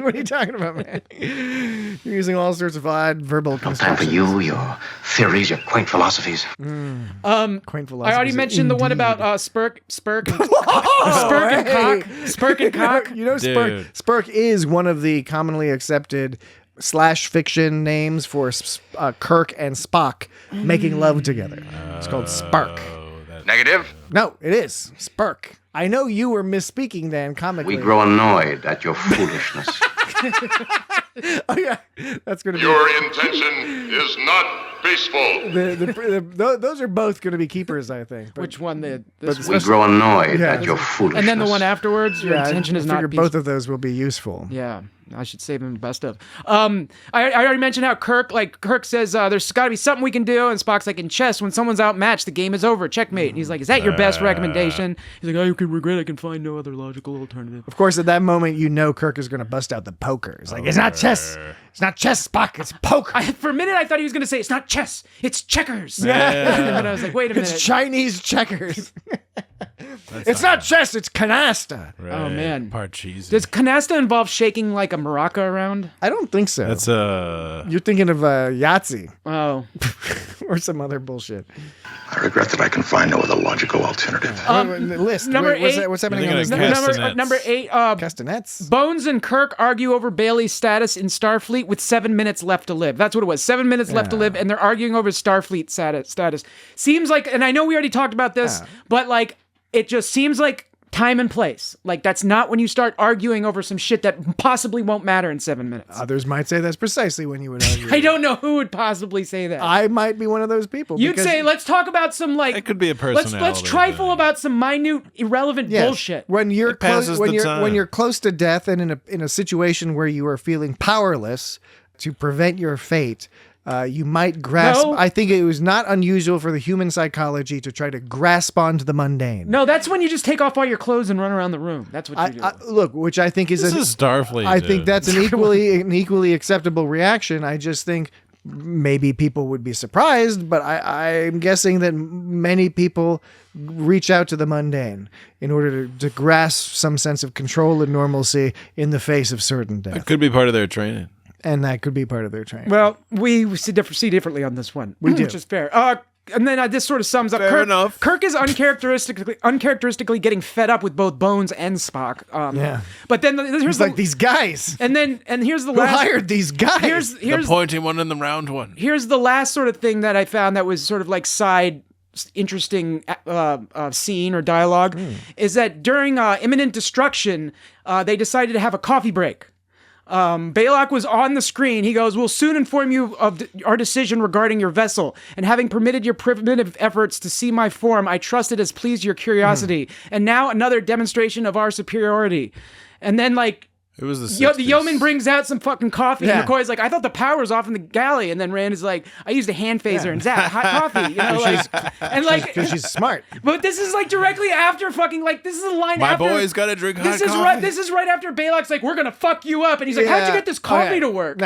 What are you talking about, man? You're using all sorts of odd verbal No time for constructions. you, your theories, your quaint philosophies. Quaint philosophies. I already mentioned the one about Spurk and Cock. You know, Spurk is one of the commonly accepted /fiction names for Kirk and Spock making love together. It's called Spark. Negative. No, it is Spurk. I know you were misspeaking, Dan, comically. We grow annoyed at your foolishness. Oh yeah, that's going to be. Your intention is not peaceful. Those are both going to be keepers, I think. But, Which one? We grow annoyed at your foolishness. And then the one afterwards, your intention is not peaceful. Both of those will be useful. Yeah. I should save him the best of. I already mentioned how Kirk says there's got to be something we can do, and Spock's like, in chess, when someone's outmatched, the game is over. Checkmate. And he's like, is that your best recommendation? He's like, I can regret I can find no other logical alternative. Of course, at that moment, you know Kirk is going to bust out the poker. It's like, it's not chess. It's not chess, Spock. It's poker. For a minute, I thought he was going to say, it's not chess. It's checkers. Yeah. And I was like, wait a minute. It's Chinese checkers. It's not chess. It's canasta. Right. Oh, man. Parcheesi. Does canasta involve shaking like a maraca around? I don't think so. That's You're thinking of Yahtzee. Oh. or some other bullshit. I regret that I can find no other logical alternative. List. Number eight. What's happening on this Number 8. Castanets. Bones and Kirk argue over Bailey's status in Starfleet with 7 minutes left to live. That's what it was. 7 minutes left to live, and they're arguing over Starfleet status. Seems like, and I know we already talked about this, but like it just seems like time and place. Like that's not when you start arguing over some shit that possibly won't matter in 7 minutes. Others might say that's precisely when you would argue. I don't know who would possibly say that. I might be one of those people. You'd say, let's talk about some like. It could be a personality. Let's trifle about some minute, irrelevant bullshit. When you're passes when the time. when you're close to death and in a situation where you are feeling powerless to prevent your fate. You might grasp. No. I think it was not unusual for the human psychology to try to grasp onto the mundane. No, that's when you just take off all your clothes and run around the room. That's what you do. Look, which I think is This is Starfleet. I think that's an equally acceptable reaction. I just think maybe people would be surprised, but I'm guessing that many people reach out to the mundane in order to grasp some sense of control and normalcy in the face of certain death. It could be part of their training. And that could be part of their training. Well, we see differently on this one, We do. which is fair. And then this sort of sums up. Fair enough. Kirk is uncharacteristically getting fed up with both Bones and Spock. But then here's like these guys. And here's the Who last. hired these guys? Here's The pointy one and the round one. Here's the last sort of thing that I found that was sort of like side interesting scene or dialogue is that during imminent destruction, they decided to have a coffee break. Balak was on the screen. He goes, "We'll soon inform you of our decision regarding your vessel. And having permitted your primitive efforts to see my form, I trust it has pleased your curiosity. And now another demonstration of our superiority." And then like, it was the 60s. The yeoman brings out some fucking coffee. Yeah. And McCoy's like, "I thought the power was off in the galley." And then Rand is like, "I used a hand phaser and zap, hot coffee." You know, like, and like, because she's smart. But this is like directly after fucking like this is a line. My after, boy's gotta drink hot this is coffee. right. This is right after Balak's like, "We're gonna fuck you up," and he's like, "How'd you get this coffee to work?"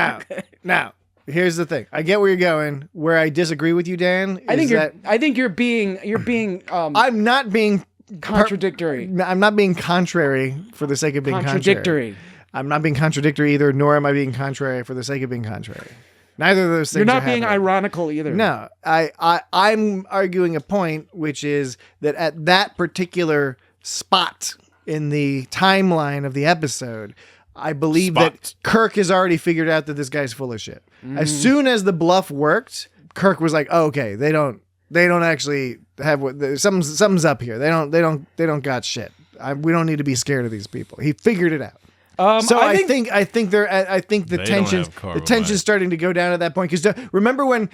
Now, here's the thing. I get where you're going. Where I disagree with you, Dan. I think you're being. I'm not being contradictory. I'm not being contrary for the sake of being contradictory. I'm not being contradictory either, nor am I being contrary for the sake of being contrary. Neither of those things. You're not are being happening. ironical either. No, I'm arguing a point, which is that at that particular spot in the timeline of the episode, I believe that Kirk has already figured out that this guy's full of shit. As soon as the bluff worked, Kirk was like, "Oh, okay, they don't actually have what something's up here. They don't got shit. We don't need to be scared of these people." He figured it out. So I think the tension's starting to go down at that point, because remember when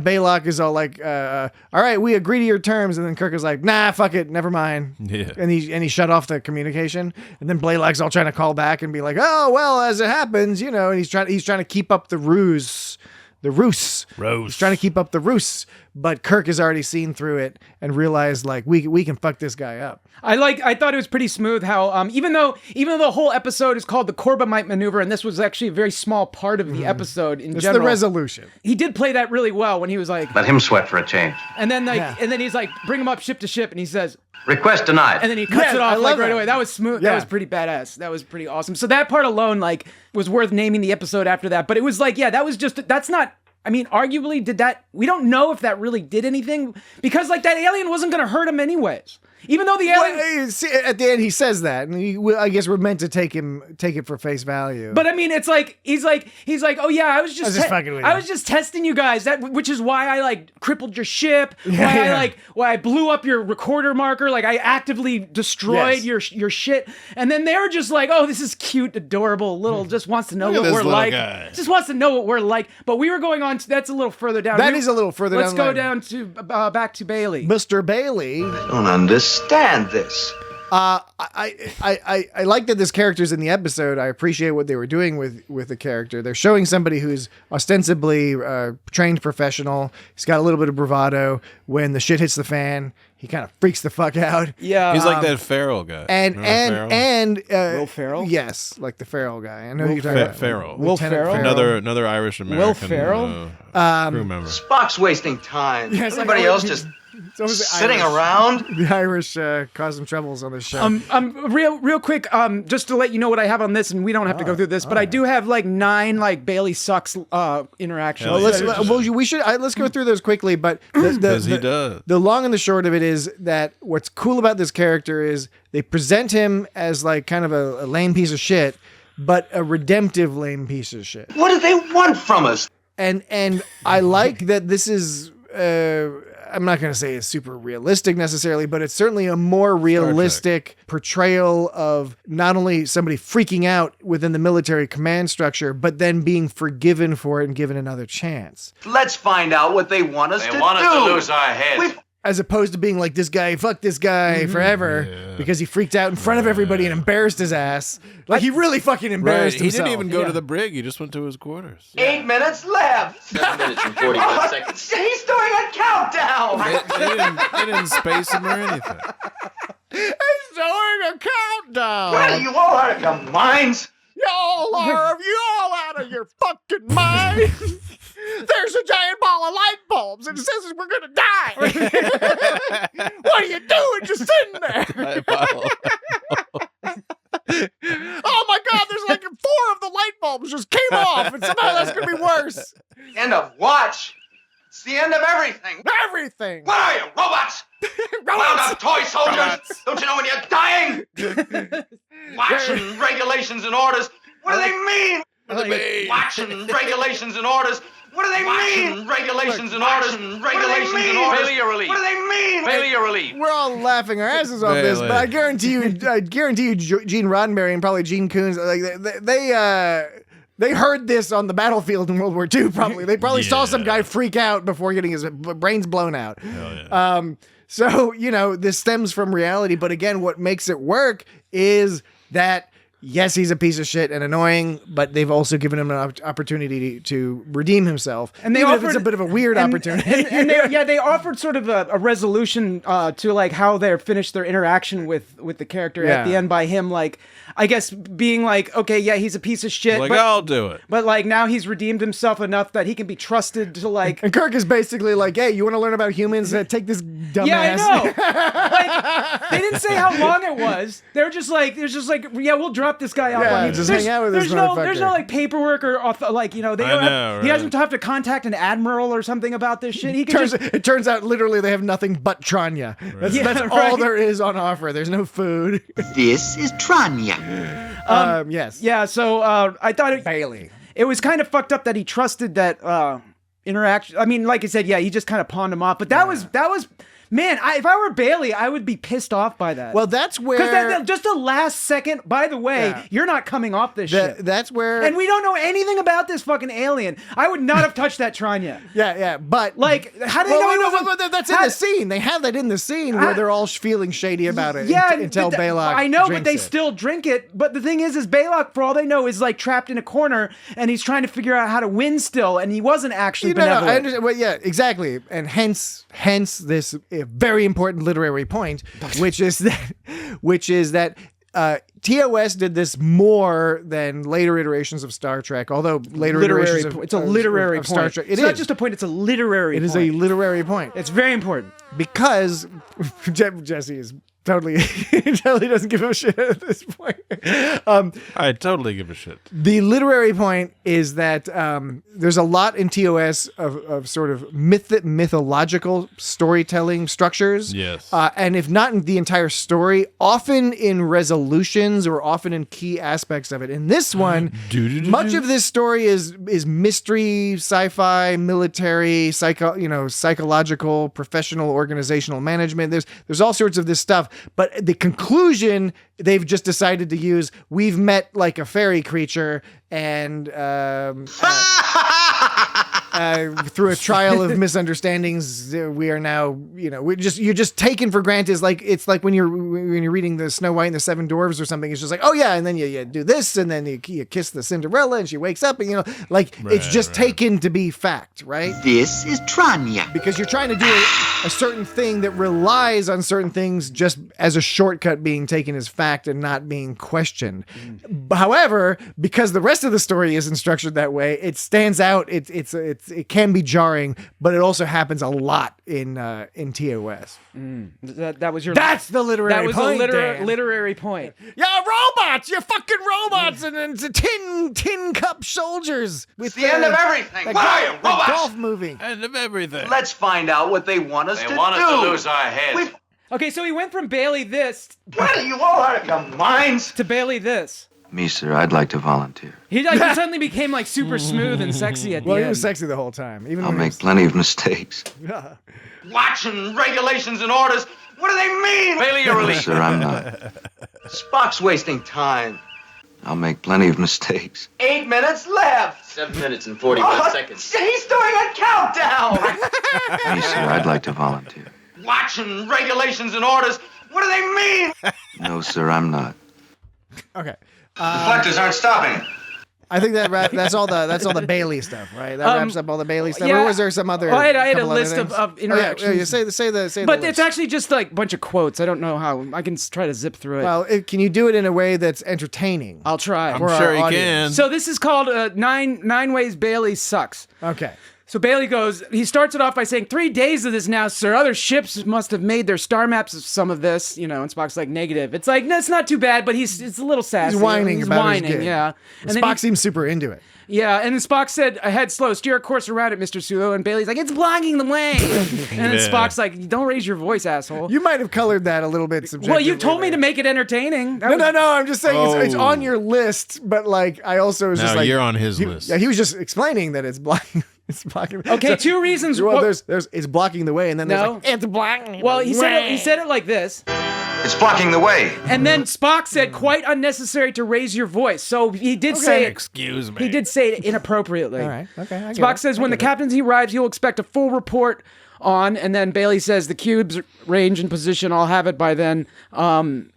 Balak is all like, "All right, we agree to your terms," and then Kirk is like, "Nah, fuck it, never mind." Yeah. And he shut off the communication, and then Balak's all trying to call back and be like, "Oh well, as it happens, you know," and he's trying to keep up the ruse. He's trying to keep up the ruse, but Kirk has already seen through it and realized like we can fuck this guy up. I thought it was pretty smooth how even though the whole episode is called the Corbomite maneuver, and this was actually a very small part of the episode in general. It's the resolution. He did play that really well when he was like, Let him sweat for a change. and then and then he's like, "Bring him up ship to ship," and he says, Request denied. and then he cuts it off like right away. That was smooth. Yeah. That was pretty badass. That was pretty awesome. So that part alone like was worth naming the episode after that. But it was like, that's not. I mean, arguably, we don't know if that really did anything, because like that alien wasn't going to hurt him anyways. Even though the alien, at the end he says that, and I guess we're meant to take it for face value. but I mean, it's like he's like, "Oh yeah, I was just fucking with I you." was just testing you guys. Which is why I like crippled your ship. Why I blew up your recorder marker. Like I actively destroyed your shit. And then they're just like, "Oh, this is cute, adorable, little. Just wants to know what we're like. Guy. Just wants to know what we're like." But we were going on. That's a little further down. That is a little further Let's down. go down to back to Bailey. Mr. Bailey. I don't understand this. I like that this character's in the episode. I appreciate what they were doing with the character. They're showing somebody who's ostensibly trained professional. He's got a little bit of bravado. When the shit hits the fan, he kind of freaks the fuck out. Yeah, he's like that Farrell guy. And Will Ferrell. Yes, like the Farrell guy. I know who you're talking about. Farrell. Will Ferrell. Another Irish American. Will Ferrell. Crew member. Spock's wasting time. Yes, Everybody else just Sitting around? The Irish cause some troubles on this show. Real quick, just to let you know what I have on this, and we don't have to go through this, but I do have like 9 like Bailey sucks interactions. Well, let's go through those quickly. But the long and the short of it is that what's cool about this character is they present him as like kind of a lame piece of shit, but a redemptive lame piece of shit. What do they want from us? And I like that this is. I'm not going to say it's super realistic necessarily, but it's certainly a more realistic portrayal of not only somebody freaking out within the military command structure, but then being forgiven for it and given another chance. Let's find out what they want us to do. They want us to lose our heads. As opposed to being like, this guy, fuck this guy forever, because he freaked out in front of everybody and embarrassed his ass. Like, he really fucking embarrassed himself. He didn't even go to the brig. He just went to his quarters. 8 minutes left. 7 minutes and 41 seconds. He's doing a countdown. They didn't space him or anything. He's doing a countdown. What are you all out of your minds? Y'all are you all out of your fucking minds? There's a giant ball of light bulbs and it says we're gonna die. What are you doing just sitting there? Oh my God, there's like 4 of the light bulbs just came off and somehow that's gonna be worse. End of watch. It's the end of everything. Everything. What are you, robots? Wound up toy soldiers. Don't you know when you're dying? Watching regulations and orders. What do they mean? Watching regulations and orders. What do they mean? Regulations and orders. Regulations and orders. Failure relief. What do they mean? Failure relief. We're all laughing our asses off this, but I guarantee you, Gene Roddenberry and probably Gene Coons, like they heard this on the battlefield in World War II. Probably they saw some guy freak out before getting his brains blown out. So this stems from reality, but again, what makes it work is that. Yes, he's a piece of shit and annoying, but they've also given him an opportunity to redeem himself. And they offered, it's a bit of a weird opportunity. And they offered sort of a resolution to like how they finished their interaction with the character at the end by him like, I guess being like, okay, yeah, he's a piece of shit. Like, I'll do it. But like now he's redeemed himself enough that he can be trusted to like. And Kirk is basically like, hey, you want to learn about humans? Take this dumbass. Yeah, I know. Like, they didn't say how long it was. They're just like, yeah, we'll drop this guy off. Yeah, just hang out with this motherfucker. There's no like paperwork or like they don't. He doesn't have to contact an admiral or something about this shit. It turns out literally they have nothing but Tranya. Right. That's all there is on offer. There's no food. This is Tranya. Yes. Yeah. So I thought Bailey. It was kind of fucked up that he trusted that interaction. I mean, like I said, yeah, he just kind of pawned him off. But that was. Man, if I were Bailey, I would be pissed off by that. Well, that's where... Because just the last second, by the way, you're not coming off this shit. That's where... And we don't know anything about this fucking alien. I would not have touched that Tranya. Yeah, but... Like, how do they know... That's in the scene. They have that in the scene where they're all feeling shady about it until Baylock I know, but they it. still drink it. But the thing is Baylock, for all they know, is like trapped in a corner and he's trying to figure out how to win still, and he wasn't actually benevolent. I understand. Well, yeah, exactly. And hence this very important literary point, which is that TOS did this more than later iterations of Star Trek, although later iterations of it's a literary of point. Star Trek. It's not just a point, it's a literary point. It is a literary point. It's very important. Because Jesse is totally doesn't give a shit at this point. I totally give a shit. The literary point is that there's a lot in TOS of sort of mythological storytelling structures. Yes. And if not in the entire story, often in resolutions or often in key aspects of it. In this one, much of this story is mystery, sci-fi, military, psychological, professional, organizational management. There's all sorts of this stuff. But the conclusion they've just decided to use, we've met like a fairy creature and through a trial of misunderstandings, we are now, you're just taken for granted. It's like when you're reading the Snow White and the Seven Dwarfs or something, it's just like, oh yeah, and then you do this, and then you kiss the Cinderella and she wakes up, and it's just taken to be fact, right? This is Tranya. Because you're trying to do a certain thing that relies on certain things just as a shortcut being taken as fact and not being questioned. However, because the rest of the story isn't structured that way, it stands out. It's it can be jarring, but it also happens a lot in TOS. That was your. That's the literary That was point, a Dan. literary point. Yeah, robots! You're fucking robots, and it's tin cup soldiers with the end of everything. What are you, robots? Golf movie. End of everything. Let's find out what they want us to do. They want us to lose our heads. Okay, so he went from Bailey this. What are you all out of your minds? To Bailey this. Me, sir, I'd like to volunteer. He suddenly became like super smooth and sexy at the end. Well, he was sexy the whole time. Even I'll when he make was- plenty of mistakes. Watching regulations and orders. What do they mean? Bailey, you're No, released. sir, I'm not. Spock's wasting time. I'll make plenty of mistakes. 8 minutes left. 7 minutes and 41 seconds. He's doing a countdown. Me, sir, I'd like to volunteer. Watching regulations and orders. What do they mean? No, sir, I'm not. Okay. Deflectors aren't stopping. I think that's all the Bailey stuff, right? That wraps up all the Bailey stuff. yeah. Or was there some other? I had a couple other list things? of interactions. Oh, yeah, say the But list. it's actually just like a bunch of quotes. I don't know how. I can try to zip through it. Well, can you do it in a way that's entertaining? I'll try. I'm sure you can. So this is called nine ways Bailey sucks. Okay. So Bailey goes, he starts it off by saying, 3 days of this now, sir. Other ships must have made their star maps of some of this, and Spock's like, negative. It's like, no, it's not too bad, but it's a little sassy. He's whining about his gig. yeah. And Spock seems super into it. Yeah, and then Spock said, ahead slow, steer a course around it, Mr. Sulu. And Bailey's like, it's blocking the way. And then Spock's like, don't raise your voice, asshole. You might have colored that a little bit subjectively. Well, you told me to make it entertaining. No, I'm just saying it's on your list, but like I also was Now just like you're on his list. Yeah, he was just explaining that it's blocking. It's blocking. Okay, 2 reasons. Well, there's it's blocking the way, and then there's like it's blocking. Well, he said it like this. It's blocking the way. And then Spock said, quite unnecessary to raise your voice. So he did say it. Excuse me. He did say it inappropriately. All right. Okay. I get Spock it. says, when the captain arrives, you'll expect a full report on. And then Bailey says, the cube's range and position, I'll have it by then.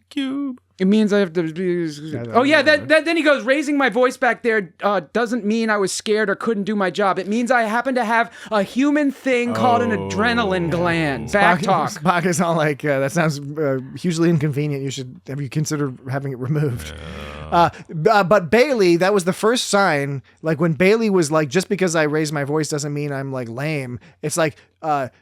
Cube. It means I have to be... Oh, yeah. Then he goes, raising my voice back there doesn't mean I was scared or couldn't do my job. It means I happen to have a human thing called an adrenaline gland. Back talk. Spock is all like, that sounds hugely inconvenient. Have you considered having it removed? But Bailey, that was the first sign. Like when Bailey was like, just because I raise my voice doesn't mean I'm like lame. It's like,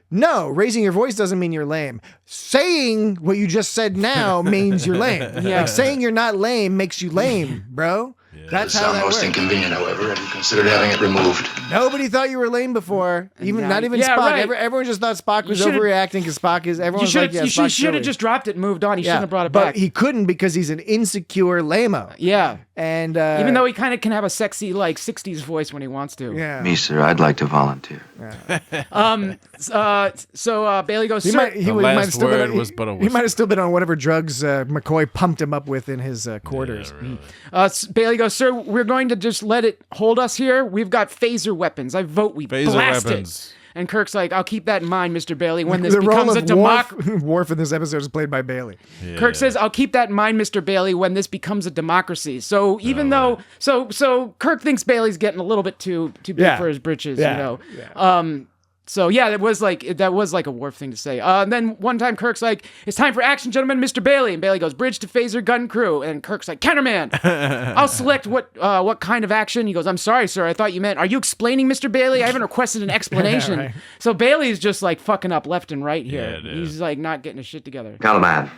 no, raising your voice doesn't mean you're lame. Saying what you just said now means you're lame. Yeah. Like saying you're not lame makes you lame, bro. That's how that most works. inconvenient, however. Have you considered having it removed? Nobody thought you were lame before. Not even Spock. Right. Everyone just thought Spock was overreacting because Spock is. Everyone was like, yeah, you Spock's should have silly. just dropped it and moved on. He shouldn't have brought it but back. he couldn't because he's an insecure lame-o. Yeah. And even though he kind of can have a sexy like 60s voice when he wants to. Yeah. Me, sir, I'd like to volunteer. So Bailey goes, He sir. might have still been on, was but a he might have still been on whatever drugs McCoy pumped him up with in his quarters. Yeah, really. Bailey goes, sir, we're going to just let it hold us here. We've got phaser weapons. I vote we Phaser blast weapons. it. And Kirk's like, I'll keep that in mind, Mr. Bailey, when this The role becomes a of democracy. Worf in this episode is played by Bailey. Yeah. Kirk says, I'll keep that in mind, Mr. Bailey, when this becomes a democracy. So even though, so Kirk thinks Bailey's getting a little bit too big for his britches, Yeah. So yeah, that was like a Worf thing to say. And then one time Kirk's like, "It's time for action, gentlemen, Mr. Bailey." And Bailey goes, "Bridge to phaser gun crew." And Kirk's like, "Counterman, I'll select what kind of action." He goes, "I'm sorry, sir. I thought you meant. Are you explaining, Mr. Bailey? I haven't requested an explanation." Right. So Bailey's just like fucking up left and right here. Yeah, He's like not getting his shit together. Counterman.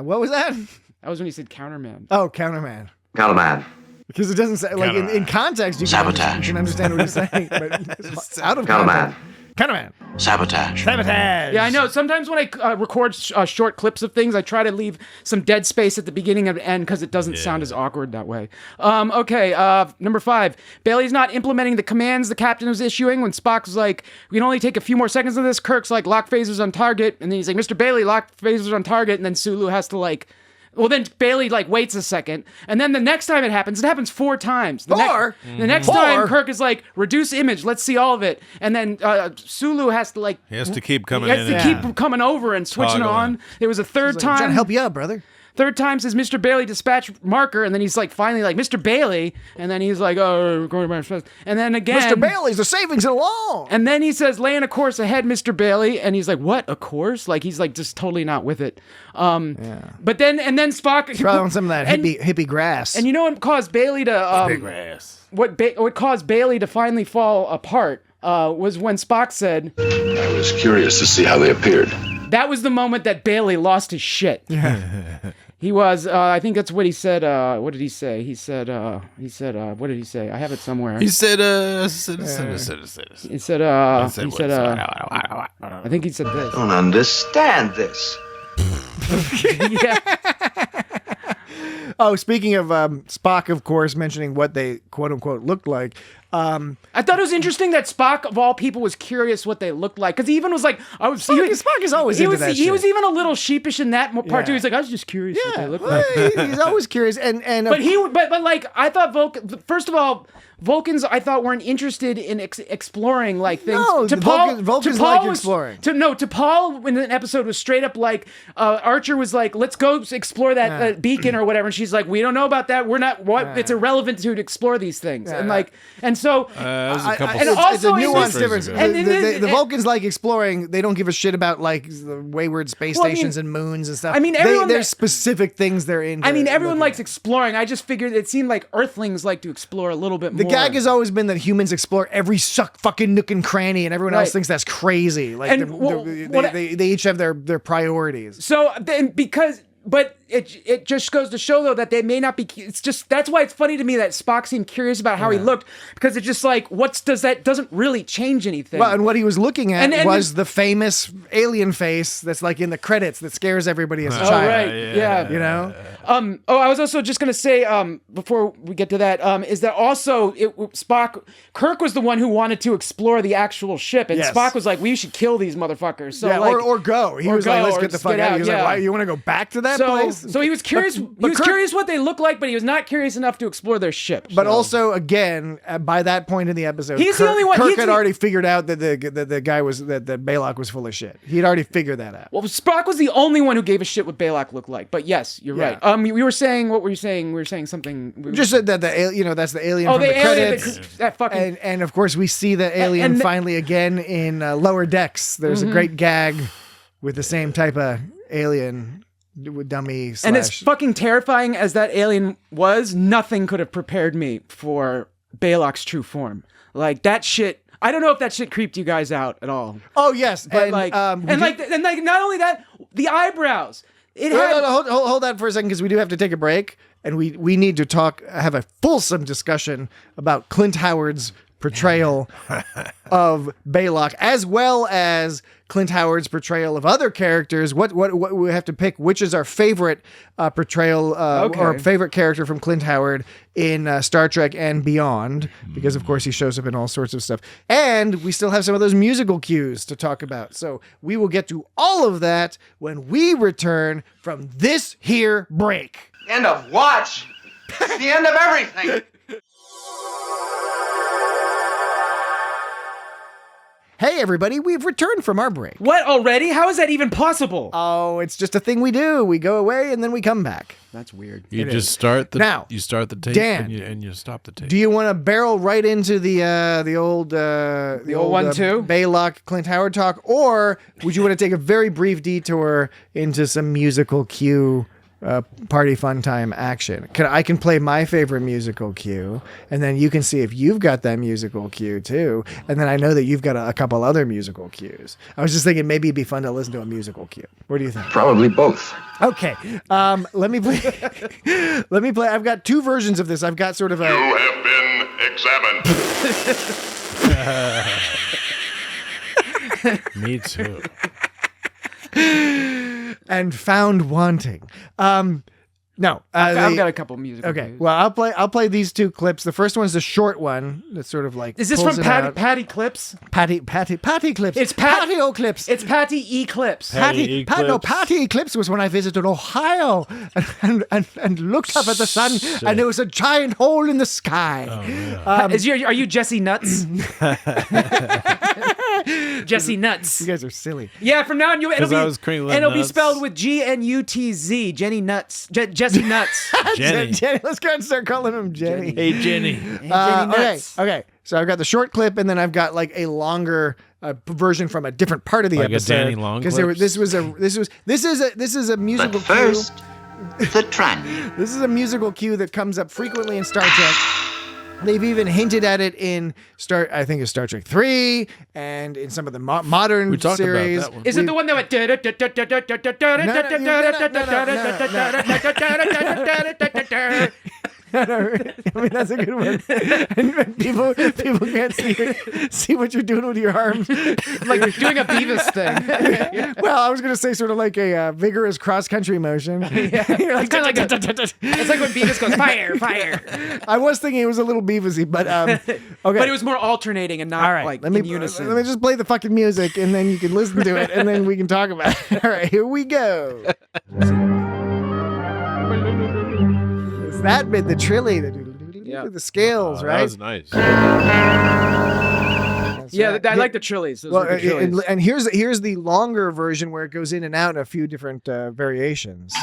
What was that? That was when he said counterman. Oh, counterman. Counterman. Because it doesn't say like in context you can understand what he's saying, but out of Counterman. Counterman. Sabotage. Yeah, I know. Sometimes when I record short clips of things, I try to leave some dead space at the beginning and end because it doesn't sound as awkward that way. Number 5. Bailey's not implementing the commands the captain was issuing when Spock was like, "We can only take a few more seconds of this." Kirk's like, "Lock phasers on target." And then he's like, "Mr. Bailey, lock phasers on target." And then Sulu has to like... Well, then Bailey like waits a second, and then the next time it happens 4 times. The next time Kirk is like, "Reduce image, let's see all of it," and then Sulu has to like He has to keep coming he has in. to keep coming over and switching Toggling. on. There was a third I'm time. trying to help you out, brother. Third time says Mr. Bailey dispatch marker, and then he's like finally like Mr. Bailey, and then he's like, "Oh, going to and then again Mr. Bailey's the savings along. and then he says, "Laying a course ahead, Mr. Bailey," and he's like, "What, a course?" Like he's like just totally not with it. But then Spock Probably on some of that hippie grass. and you know what caused Bailey to Big grass. what caused Bailey to finally fall apart was when Spock said, I was curious to see how they appeared. That was the moment that Bailey lost his shit. He was, I think that's what he said. What did he say? He said, what did he say? I have it somewhere. He said, I think he said this. I don't understand this. Yeah. Oh, speaking of Spock, of course, mentioning what they quote unquote looked like. I thought it was interesting that Spock, of all people, was curious what they looked like, because he even was like, Spock is always into that shit. He was even a little sheepish in that part too. He's like, I was just curious what they looked like. He's always curious, and but like I thought first of all, Vulcans I thought weren't interested in exploring like things. No, Vulcans like exploring. To Paul, when an episode was straight up like Archer was like, let's go explore that beacon or whatever, and she's like, we don't know about that. We're not. It's irrelevant to explore these things, and so there's a couple. And also, it's a nuanced difference. The Vulcans like exploring. They don't give a shit about like the wayward space stations and moons and stuff. I mean, there's specific things they're into. I mean, everyone likes exploring. I just figured it seemed like Earthlings like to explore a little bit more. The gag has always been that humans explore every fucking nook and cranny, and everyone else thinks that's crazy. Like they each have their priorities. So then, but it just goes to show though that they may not be. It's just that's why it's funny to me that Spock seemed curious about how he looked, because it's just like doesn't really change anything. Well, and what he was looking at was the famous alien face that's like in the credits that scares everybody as a child. Right, yeah. You know. I was also just gonna say before we get to that is that also Kirk was the one who wanted to explore the actual ship, and Spock was like, we should kill these motherfuckers. So or go. He was like, let's get the fuck out. He was like, why you want to go back to that place? So he was curious. He was curious what they look like, but he was not curious enough to explore their ship. But also, again, by that point in the episode, he's the only one. Kirk had already figured out that the guy was that Baylock was full of shit. He'd already figured that out. Well, Spock was the only one who gave a shit what Baylock looked like. But yes, you're right. We were saying, what were you saying? We were saying something. Just said that that's the alien from the credits. That fucking and of course we see the alien finally again in Lower Decks. There's a great gag with the same type of alien. Dummy / And as fucking terrifying as that alien was, nothing could have prepared me for Baylock's true form. Like that shit. I don't know if that shit creeped you guys out at all. Oh yes, but not only that, the eyebrows. Hold that for a second, because we do have to take a break, and we need to have a fulsome discussion about Clint Howard's portrayal of Baylock, as well as Clint Howard's portrayal of other characters. What we have to pick which is our favorite portrayal or favorite character from Clint Howard in Star Trek and beyond, because of course he shows up in all sorts of stuff, and we still have some of those musical cues to talk about. So we will get to all of that when we return from this here break. End of watch. It's the end of everything. Hey everybody, we've returned from our break. What, already? How is that even possible? Oh, it's just a thing we do. We go away and then we come back. That's weird. You start the tape Dan, and you stop the tape. Do you want to barrel right into the old 1-2 Baylock Clint Howard talk, or would you want to take a very brief detour into some musical cue? Party fun time action. I can play my favorite musical cue, and then you can see if you've got that musical cue too, and then I know that you've got a couple other musical cues. I was just thinking maybe it'd be fun to listen to a musical cue. What do you think? Probably both. Okay, let me play. I've got two versions of this. I've got sort of a. You have been examined. Me too. And found wanting. No, I've got a couple musical. Okay, well, I'll play these two clips. The first one's the short one. That's sort of like. Is this from Patty Clips? Patty Clips. It's Patio Clips. It's Patty Eclipse. Patty Eclipse was when I visited Ohio and looked up at the sun, and there was a giant hole in the sky. Oh, yeah. Are you Jesse Nuts? Jesse Nuts. You guys are silly. Yeah, from now on it'll be spelled with Gnutz. Jenny Nuts. Jesse Nuts. Jenny. Let's go and start calling him Jenny. Hey, Jenny. Jenny Nuts. Okay. So I've got the short clip, and then I've got like a longer version from a different part of the episode. Danny Long because this is a musical. But first, the Tranya. This is a musical cue that comes up frequently in Star Trek. They've even hinted at it in I think it's Star Trek 3 and in some of the modern series. About that one. Is it the one that went? I mean, that's a good one. And people can't see what you're doing with your arms. Like you're doing a Beavis thing. Well, I was going to say sort of like a vigorous cross-country motion. Yeah. It's kind of like it's like when Beavis goes, fire, fire. I was thinking it was a little Beavisy, but okay. But it was more alternating and not like in unison. Let me just play the fucking music, and then you can listen to it, and then we can talk about it. All right, here we go. It's that bit, the trilly, the scales, right? That was nice. Yeah, I like the trillies. Those are the trillies. And here's the longer version where it goes in and out in a few different variations.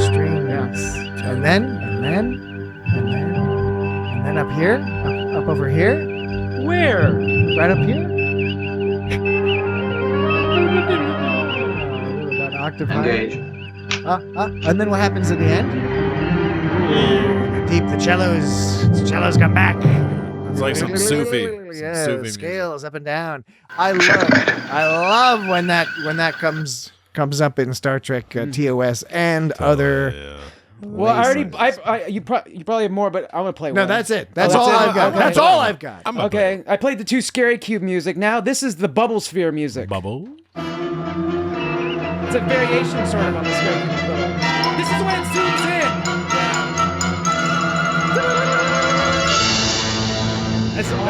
Strings. And then up here, up over here. Where? Right up here. About an octave higher. Engage. And then what happens at the end? Deep, the cellos come back. It's like some Sufi. Yeah, Some Sufi scales up and down. I love when that comes up in Star Trek TOS and other. Yeah. Well, you probably have more, but I'm gonna play one. No, that's it. That's all I've got. That's all I've got. Okay, I played the 2 Scary Cube music. Now this is the Bubble Sphere music. Bubble? It's a variation sort of on the Scary Cube bubble. This is when it zooms in. That's so great.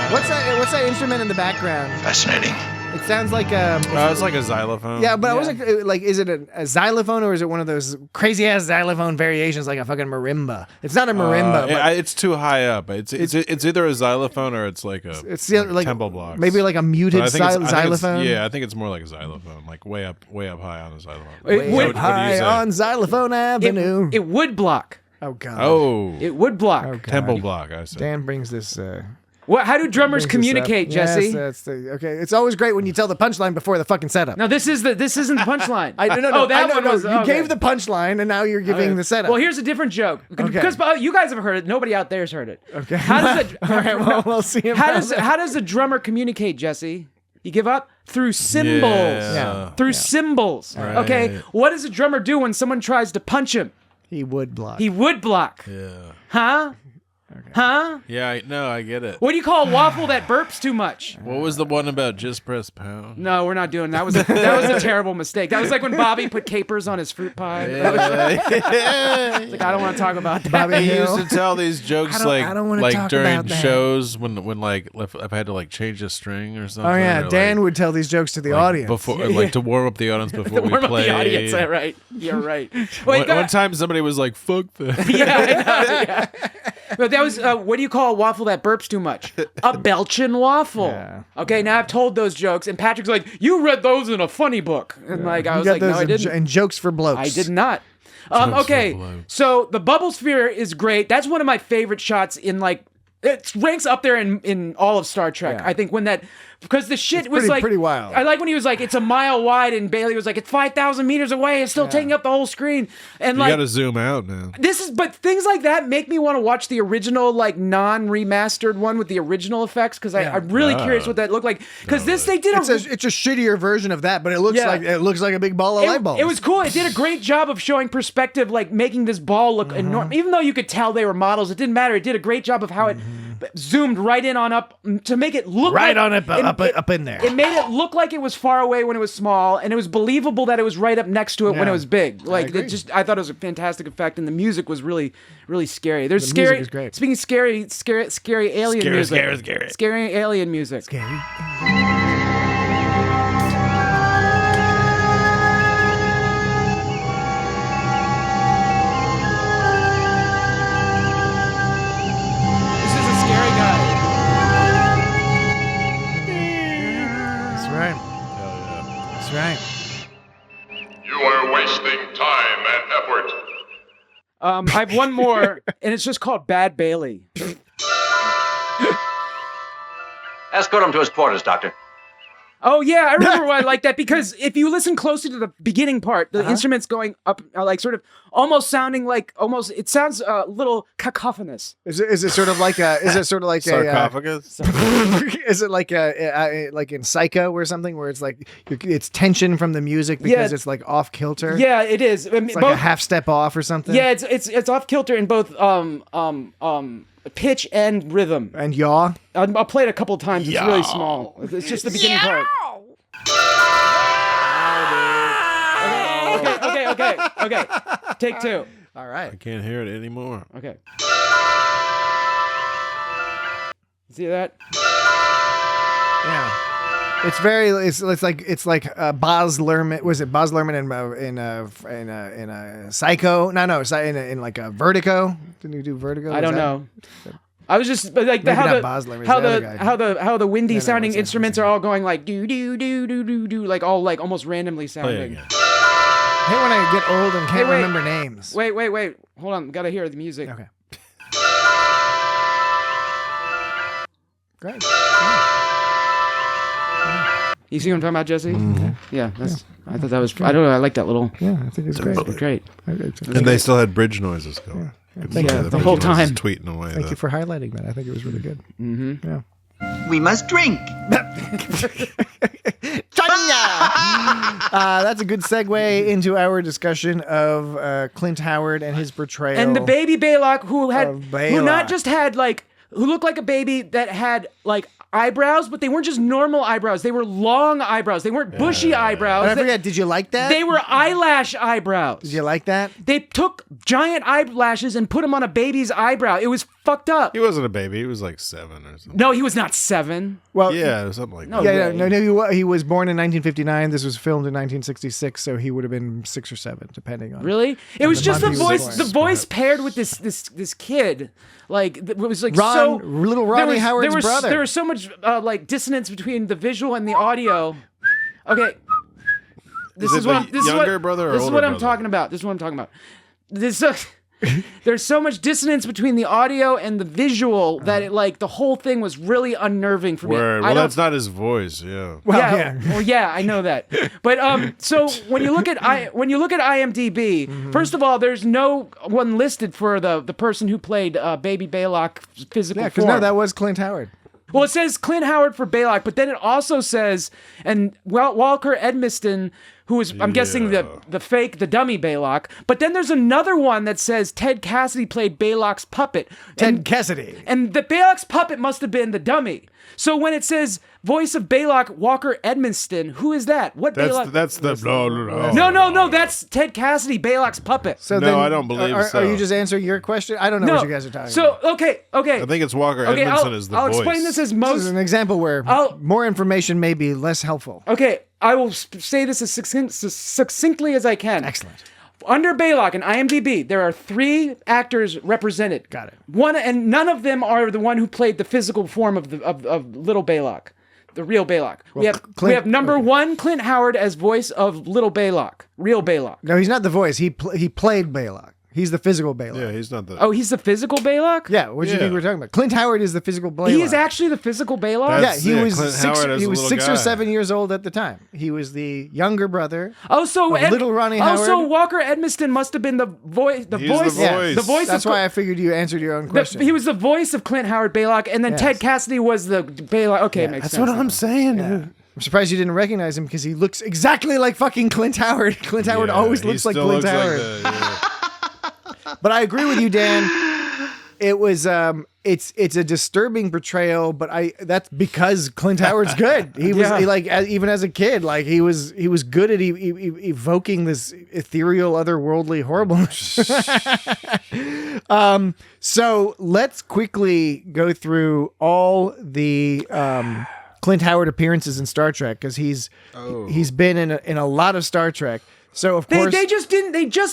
What's that instrument in the background? Fascinating. It sounds like it's like a xylophone. Yeah, but I wasn't like, is it a xylophone or is it one of those crazy ass xylophone variations like a fucking marimba? It's not a marimba. But it's too high up. It's either a xylophone or it's like a like temple block. Maybe like a muted xylophone. I think it's more like a xylophone, like way up high on a xylophone. Way high on Xylophone Avenue. It would block. Oh god. Oh. It would block. Oh, temple block. I said. Dan brings this. How do drummers communicate, Jesse? Yes, okay. It's always great when you tell the punchline before the fucking setup. No, this isn't the punchline. You gave the punchline, and now you're giving the setup. Well, here's a different joke because you guys have heard it. Nobody out there's heard it. Okay. How does all right. Well, we'll see. How does a drummer communicate, Jesse? You give up through symbols. Yeah. Through symbols. Right. Okay. What does a drummer do when someone tries to punch him? He would block. Yeah. Huh? Okay. Huh? Yeah, I get it. What do you call a waffle that burps too much? What was the one about just press pound? No, we're not doing that. Was a terrible mistake. That was like when Bobby put capers on his fruit pie. Yeah. Like, I don't want to talk about that. Bobby used to tell these jokes I don't wanna talk during about that. shows when like if I had to like change a string or something. Oh yeah, or, Dan would tell these jokes to the audience before, to warm up the audience before we warm up play. the audience. Right? You're right. One time somebody was like, "Fuck that." Yeah, I know, yeah. But that was what do you call a waffle that burps too much? A belching waffle. Yeah. Okay, now I've told those jokes, and Patrick's like, "You read those in a funny book," and like I was like, "No, I didn't." And jokes for blokes. I did not. Okay, so the bubble sphere is great. That's one of my favorite shots in like. It ranks up there in all of Star Trek. Yeah. I think when that because the shit was like pretty wild. I like when he was like, it's a mile wide, and Bailey was like, it's 5,000 meters away. It's still taking up the whole screen. And you like, got to zoom out now. But things like that make me want to watch the original, like non-remastered one with the original effects because I'm really curious what that looked like. Because they did it's a shittier version of that, but it looks like a big ball of light bulbs. It was cool. It did a great job of showing perspective, like making this ball look enormous. Even though you could tell they were models, it didn't matter. It did a great job of how it zoomed right in on up to make it look up in there. It made it look like it was far away when it was small, and it was believable that it was right up next to it when it was big. Like I thought it was a fantastic effect, and the music was really, really scary. There's scary. Music is great. Speaking of scary alien music. Scary alien music. Scary. Right. You are wasting time and effort. I have one more, and it's just called Bad Bailey. Escort him to his quarters, Doctor. Oh yeah, I remember why I like that, because if you listen closely to the beginning part, the instruments going up, like sort of almost sounding like it sounds a little cacophonous. Is it sort of like a? Is it sort of like sarcophagus? Is it like like in Psycho or something where it's like it's tension from the music because it's like off kilter? Yeah, it is. It's like a half step off or something. Yeah, it's off kilter in both pitch and rhythm. And yaw? I'll play it a couple of times. It's really small. It's just the beginning part. Okay. Take two. All right. I can't hear it anymore. Okay. See that? Yeah. It's very. It's like Baz Luhrmann. Was it Baz Luhrmann in Psycho? No. In like a Vertigo. Didn't you do Vertigo? I don't know. I was just like how the windy sounding instruments are all going like do do do do do do, like all like almost randomly sounding. I hate when I get old and can't remember names. Wait. Hold on. Gotta hear the music. Okay. Great. You see what I'm talking about, Jesse? Mm-hmm. Yeah, I thought that was. I don't know. I like that little. Yeah, I think it's great. Great. And they still had bridge noises going. Yeah, the whole time. Tweeting away. Thank you for highlighting that. I think it was really good. Mm-hmm. Yeah. We must drink. That's a good segue into our discussion of Clint Howard and his portrayal. And the baby Baylock, who not just had who looked like a baby that had like eyebrows, but they weren't just normal eyebrows. They were long eyebrows. They weren't bushy eyebrows. But I forget, did you like that? They were eyelash eyebrows. Did you like that? They took giant eyelashes and put them on a baby's eyebrow. It was fucked up. He wasn't a baby. He was like 7 or something. No, he was not 7. Well, yeah, it was something like that. No, he was born in 1959. This was filmed in 1966, so he would have been 6 or 7, depending on. Really? It was just the voice. The voice paired with this kid. Like it was like little Ronnie Howard's brother. There was so much like dissonance between the visual and the audio. Okay, this is what I'm talking about. There's so much dissonance between the audio and the visual that it like the whole thing was really unnerving for me. Well, that's not his voice. Yeah. Well, yeah, I know that. But so when you look at IMDb, first of all, there's no one listed for the person who played Baby Baylock physical form. Yeah, because no, that was Clint Howard. Well, it says Clint Howard for Baylock, but then it also says, and Walker Edmiston, who is, I'm guessing, the dummy Baylock. But then there's another one that says Ted Cassidy played Baylock's puppet. Cassidy. And the Baylock's puppet must have been the dummy. So when it says voice of Baylock, Walker Edmiston, who is that? Baylock? That's the blah, blah, blah. No, that's Ted Cassidy, Baylock's puppet. So no, I don't believe so. Are you just answering your question? I don't know what you guys are talking about. So, okay. I think it's Walker Edmiston is the voice. I'll explain this as most... This is an example where more information may be less helpful. Okay, I will say this as succinctly as I can. Excellent. Under Baylock and IMDb, there are 3 actors represented. Got it. And none of them are the one who played the physical form of Little Baylock, the real Baylock. Well, we have number 1, Clint Howard as voice of Little Baylock, real Baylock. No, he's not the voice. He played Baylock. He's the physical Baylock. Yeah, he's not the... Oh, he's the physical Baylock? Yeah, what do you think we're talking about? Clint Howard is the physical Baylock. He is actually the physical Baylock? He was 6 or 7 years old at the time. He was the younger brother of little Ronnie Howard. So Walker Edmiston must have been the voice. The voice. That's why I figured you answered your own question. He was the voice of Clint Howard Baylock, and then Ted Cassidy was the Baylock. Okay, makes sense. That's what I'm saying. Yeah. I'm surprised you didn't recognize him because he looks exactly like fucking Clint Howard. Clint Howard always looks like Clint Howard. But I agree with you, Dan. It was it's a disturbing portrayal, but that's because Clint Howard's good. He was even as a kid, like he was good at evoking this ethereal, otherworldly horribleness. So let's quickly go through all the Clint Howard appearances in Star Trek because he's been in a lot of Star Trek. So of course they just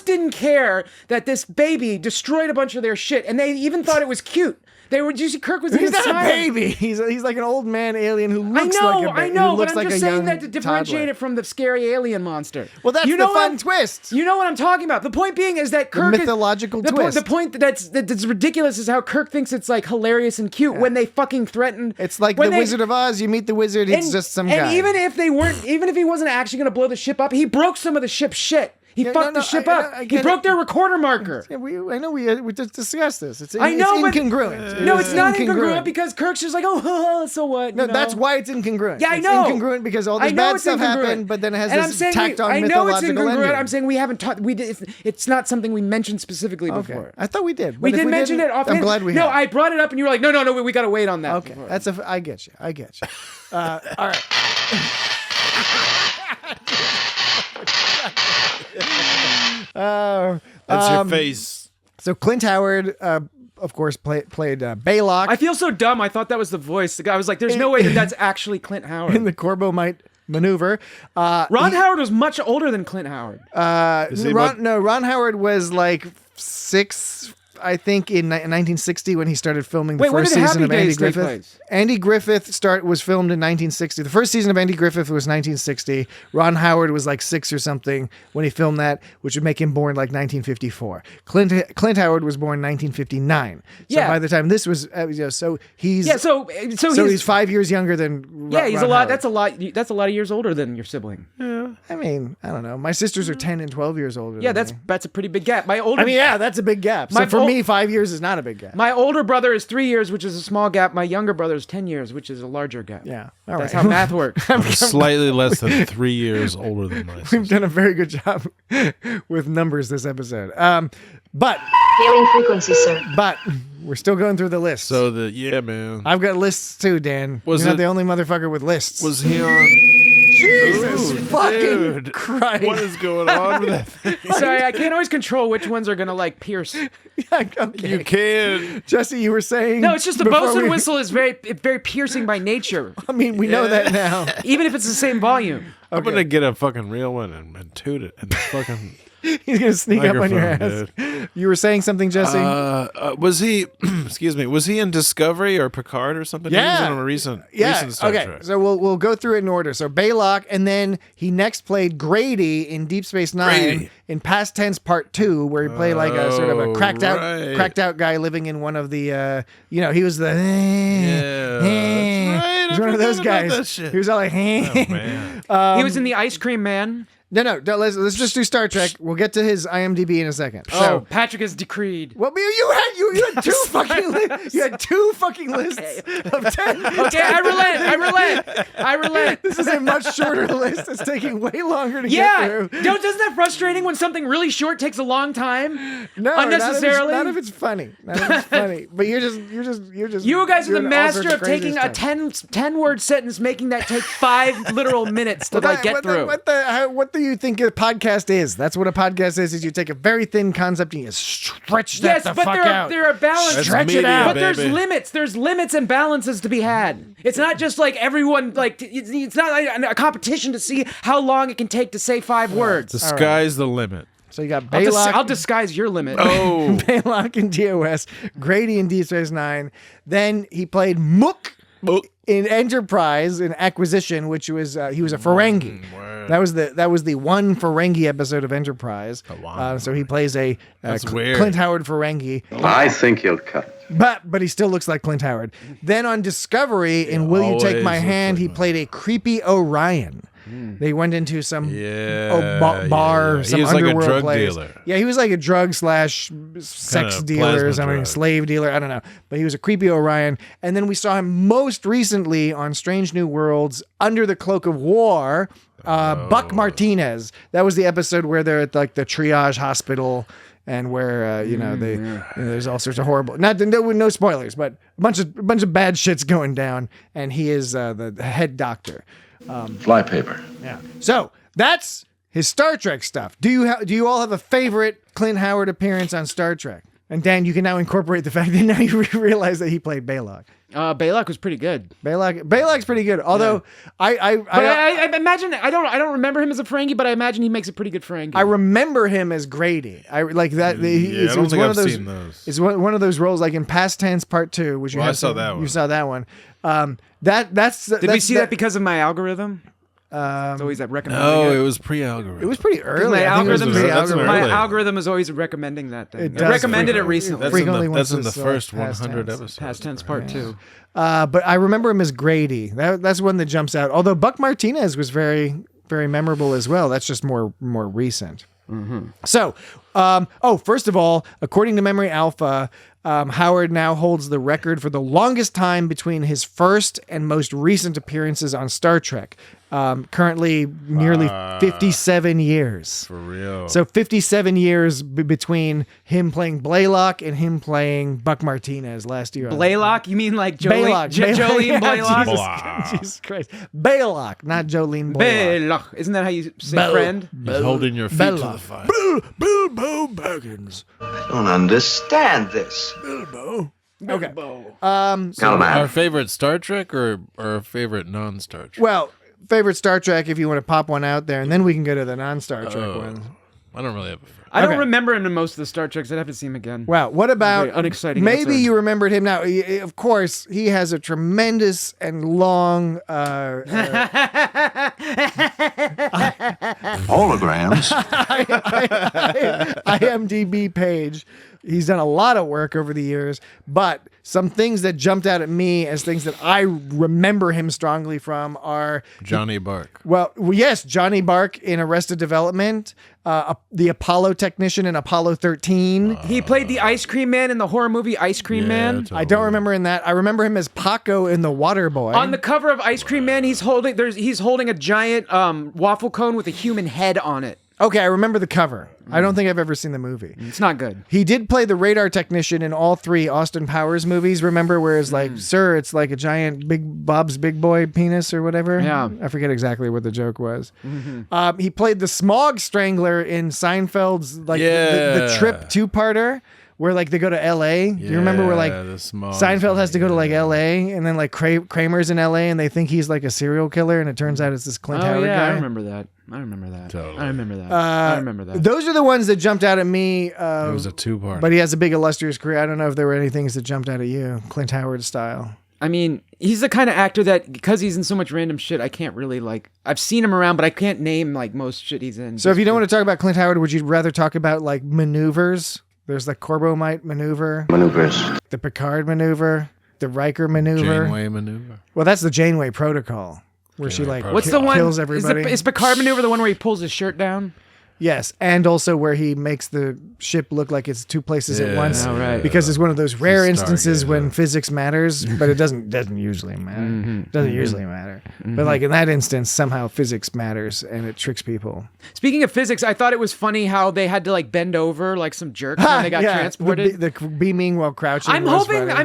didn't care that this baby destroyed a bunch of their shit, and they even thought it was cute. Did you see Kirk was He's even not a smiling? baby. He's like an old man alien who looks like a baby. I know, but I'm like just saying that to differentiate toddler. it from the scary alien monster. Well, that's the fun twist. You know what I'm talking about. The point being is that Kirk mythological twist. The point that's ridiculous is how Kirk thinks it's like hilarious and cute when they fucking threaten. It's like the Wizard of Oz. You meet the wizard. It's just some guy. And even if he wasn't actually going to blow the ship up, he broke some of the ship's shit. He fucked the ship up. He broke their recorder marker. Yeah, I know we just discussed this. It's I know, but incongruent. No, it's not incongruent because Kirk's just like, oh, so what? No, that's why it's incongruent. Yeah, I it's know. incongruent because all this bad stuff happened, but then it has this tacked on mythological I know it's incongruent. ending. I'm saying we haven't taught. It's not something we mentioned specifically before. I thought we did. We did mention it offhand. I'm glad we. No, I brought it up and you were like, no, we got to wait on that. Okay, I get you. All right. That's your face. So Clint Howard, of course, played Baylock. I feel so dumb. I thought that was the voice. The guy was like, "There's no way that's actually Clint Howard." In the Corbomite maneuver. Ron Howard was much older than Clint Howard. Ron Howard was like 6. I think in 1960 when he started filming the first season of Andy Griffith. Andy Griffith was filmed in 1960. The first season of Andy Griffith was 1960. Ron Howard was like 6 or something when he filmed that, which would make him born like 1954. Clint Howard was born 1959. So by the time this was, so he's so he's 5 years younger than he's Ron a lot. Howard. That's a lot of years older than your sibling. Yeah, I mean, I don't know. My sisters are 10 and 12 years older. Yeah, than me. that's a pretty big gap. That's a big gap. So for me, 5 years is not a big gap. My older brother is 3 years, which is a small gap. My younger brother is 10 years, which is a larger gap. Yeah, that's how math works. I'm slightly less than 3 years older than my sister. We've done a very good job with numbers this episode. But Hailing frequency, sir. But we're still going through the list. So man. I've got lists too, Dan. You're not the only motherfucker with lists. Was he on? Jesus fucking Christ. What is going on with that thing? Sorry, I can't always control which ones are going to like pierce. Okay. You can. Jesse, you were saying... No, it's just the bosun whistle is very piercing by nature. I mean, we know that now. Even if it's the same volume. I'm going to get a fucking real one and toot it and fucking... He's going to sneak up on your ass. Dude. You were saying something, Jesse? Was he, excuse me, was he in Discovery or Picard or something? Yeah. He was in a recent Star Trek. So we'll go through it in order. So Baylock, and then he next played Grady in Deep Space Nine in Past Tense Part 2, where he played like a sort of a cracked out guy living in one of the, he was the, right. He's one of those guys. He was all like, he was in The Ice Cream Man. No. Let's just do Star Trek. We'll get to his IMDb in a second. So Patrick is decreed. Well, you had two fucking lists. You had 2 fucking lists of 10. Okay, I relent. This is a much shorter list. It's taking way longer to get through. Doesn't that frustrating when something really short takes a long time? No, unnecessarily. Not if it's funny. But you're just. You guys are the master of taking a stuff. 10-word sentence, making that take 5 literal minutes to get through. What do you think a podcast is? That's what a podcast is you take a very thin concept and you stretch that the fuck out. There are balances. Stretch it out. But there's limits. There's limits and balances to be had. It's not just like everyone, it's not like a competition to see how long it can take to say 5 words. The sky's the limit. So you got Baylock. I'll disguise your limit. Oh. Baylock in TOS, Grady in Deep Space Nine. Then he played Mook in Enterprise in Acquisition, which was he was a Ferengi. That was the one Ferengi episode of Enterprise. So he plays a Clint Howard Ferengi. I think you'll cut. But he still looks like Clint Howard. Then on Discovery in Will You Take My Hand, he played a creepy Orion. They went into some bar, some he was underworld like a drug place. dealer. Yeah, he was like a drug/sex dealer or something, slave dealer. I don't know, but he was a creepy Orion. And then we saw him most recently on Strange New Worlds, Under the Cloak of War. Buck Martinez. That was the episode where they're at like the triage hospital. And where there's all sorts of horrible, no spoilers, but a bunch of bad shit's going down, and he is the head doctor. Flypaper. Yeah. So that's his Star Trek stuff. Do you all have a favorite Clint Howard appearance on Star Trek? And Dan, you can now incorporate the fact that now you realize that he played Baylock. Baylock was pretty good. Baylock's pretty good. Although I imagine I don't remember him as a Ferengi, but I imagine he makes a pretty good Ferengi. I remember him as Grady. I like that. I don't think I've seen those. It's one of those roles like in Past Tense Part 2, which I saw that one. You saw that one. Did we see that because of my algorithm? It's always recommending. No, it was pre-algorithm. It was pretty early. My My algorithm is always recommending that thing. I recommended it recently. That's in the first 100 episodes. Past Tense Part 2. But I remember him as Grady. That's one that jumps out. Although Buck Martinez was very, very memorable as well. That's just more recent. Mm-hmm. So, first of all, according to Memory Alpha, Howard now holds the record for the longest time between his first and most recent appearances on Star Trek. Currently nearly 57 years. For real. So 57 years between him playing Blaylock and him playing Buck Martinez last year. Blaylock? You mean like Jolene Blaylock? Jesus Christ. Baylock, not Jolene Blaylock. Isn't that how you say friend? He's holding your feet to the fire. Bilbo Baggins. I don't understand this. Bilbo. Okay. Our favorite Star Trek or our favorite non-Star Trek? Well, favorite Star Trek if you want to pop one out there, and then we can go to the non-Star Trek ones. I don't really have a favorite. I don't remember him in most of the Star Treks. I'd have to see him again. Wow. What about unexciting? Maybe episode. you remembered him now. Of course, he has a tremendous and long Holograms. IMDb page. He's done a lot of work over the years, but some things that jumped out at me as things that I remember him strongly from are Johnny Bark. Well, yes, Johnny Bark in Arrested Development, the Apollo technician in Apollo 13. He played the Ice Cream Man in the horror movie Ice Cream Man. Totally. I don't remember in that. I remember him as Paco in The Water Boy. On the cover of Ice Cream Man, he's holding a giant waffle cone with a human head on it. Okay, I remember the cover. I don't think I've ever seen the movie. It's not good. He did play the radar technician in all 3 Austin Powers movies. Remember where it's like, sir, it's like a giant Bob's Big Boy penis or whatever? Yeah. I forget exactly what the joke was. Mm-hmm. He played the Smog Strangler in Seinfeld's the Trip 2-parter. Where like they go to L.A. Do you remember where like Seinfeld has to go to like L.A. and then like Kramer's in L.A. and they think he's like a serial killer and it turns out it's this Clint Howard guy? I remember that. Totally. I remember that. Those are the ones that jumped out at me. It was a 2-part. But he has a big illustrious career. I don't know if there were any things that jumped out at you, Clint Howard style. I mean, he's the kind of actor that because he's in so much random shit, I can't really like. I've seen him around, but I can't name like most shit he's in. So if you don't want to talk about Clint Howard, would you rather talk about like maneuvers? There's the Corbomite maneuver. Maneuvers. The Picard maneuver. The Riker maneuver. Janeway maneuver. Well, that's the Janeway protocol. Where she like what's the one? Kills everybody. Is Picard maneuver the one where he pulls his shirt down? Yes, and also where he makes the ship look like it's 2 places at once. Oh, right. Because it's one of those rare instances when physics matters, but it doesn't usually matter. Mm-hmm. Doesn't usually matter. Mm-hmm. But like in that instance, somehow physics matters and it tricks people. Speaking of physics, I thought it was funny how they had to like bend over like some jerks when they got transported. The beaming while crouching. I'm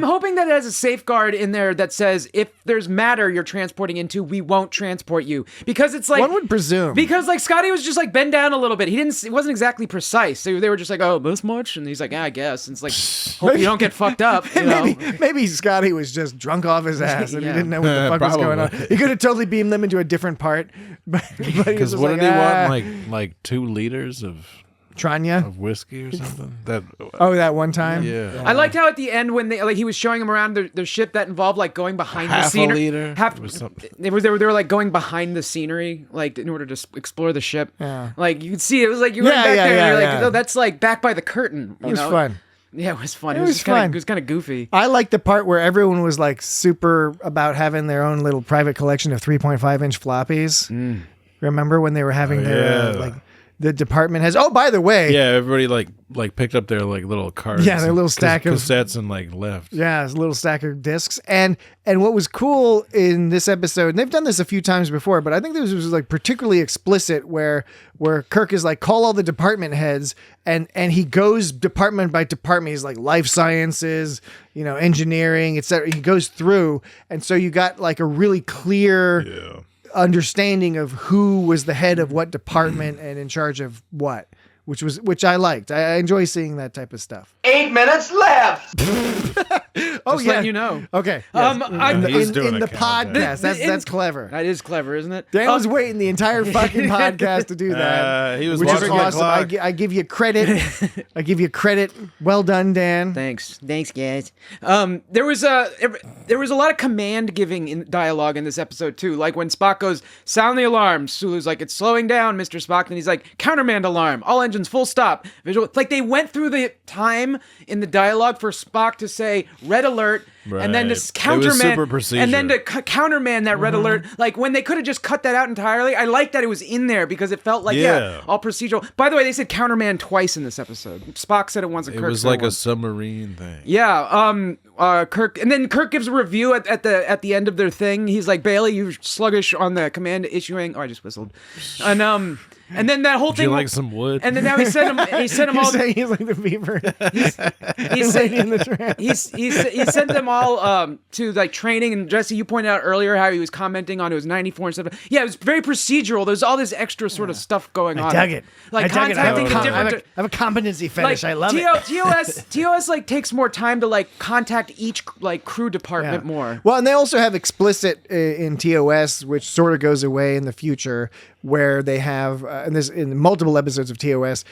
hoping that it has a safeguard in there that says if there's matter you're transporting into, we won't transport you. Because it's like one would presume. Because like Scotty was just like bend down a little bit. It wasn't exactly precise. They were just like, oh, this much? And he's like, yeah, I guess. And it's like, hope you don't get fucked up. Maybe Scotty was just drunk off his ass and he didn't know what the fuck was going on. He could have totally beamed them into a different part. Because what did he want? Like 2 liters of Tranya of whiskey or something? That one time? Yeah. I liked how at the end when they like he was showing them around their ship that involved like going behind the scenery. They were like going behind the scenery like in order to explore the ship. Yeah. Like you could see it was like you went back there and you're like, oh, that's like back by the curtain. It was fun. Yeah, it was fun. It was fun. It was kind of goofy. I liked the part where everyone was like super about having their own little private collection of 3.5-inch floppies. Remember when they were having their like the department has. Oh, by the way, everybody like picked up their like little cards. Yeah, their little stack of cassettes and like left. Yeah, it's a little stack of discs. And what was cool in this episode, and they've done this a few times before, but I think this was like particularly explicit where Kirk is like, call all the department heads, and he goes department by department. He's like life sciences, engineering, etc. He goes through, and so you got like a really clear understanding of who was the head of what department and in charge of what, which I liked. I enjoy seeing that type of stuff. 8 minutes left. Just letting you know. Okay. Yes. In the podcast, that's clever. That is clever, isn't it? Dan was waiting the entire fucking podcast to do that. He was which is watching the awesome. clock. I give you credit. I give you credit. Well done, Dan. Thanks, guys. There was a lot of command giving in dialogue in this episode too. Like when Spock goes, "Sound the alarm." Sulu's like, "It's slowing down, Mr. Spock." And he's like, "Countermand alarm. All engines full stop." Visual. It's like they went through the time in the dialogue for Spock to say red alert. Right. And then to countermand, and then to countermand that red alert, like when they could have just cut that out entirely. I like that it was in there because it felt like all procedural. By the way, they said countermand twice in this episode. Spock said it once, and Kirk was said like it once. a submarine thing. Yeah. Kirk, and then Kirk gives a review at the end of their thing. He's like, "Bailey, you're sluggish on the command issuing." Oh, I just whistled. And then that whole Would thing. you like some wood? And then now he sent him all. Saying he's like the beaver. He sent them all to like training. And Jesse, you pointed out earlier how he was commenting on it was 94 and stuff. Yeah, it was very procedural. There's all this extra sort of stuff going on. I dug it. Like I contacting have a competency fetish. I love it. TOS like takes more time to like contact each like crew department more. Well, and they also have explicit in TOS, which sort of goes away in the future, where they have in multiple episodes of TOS,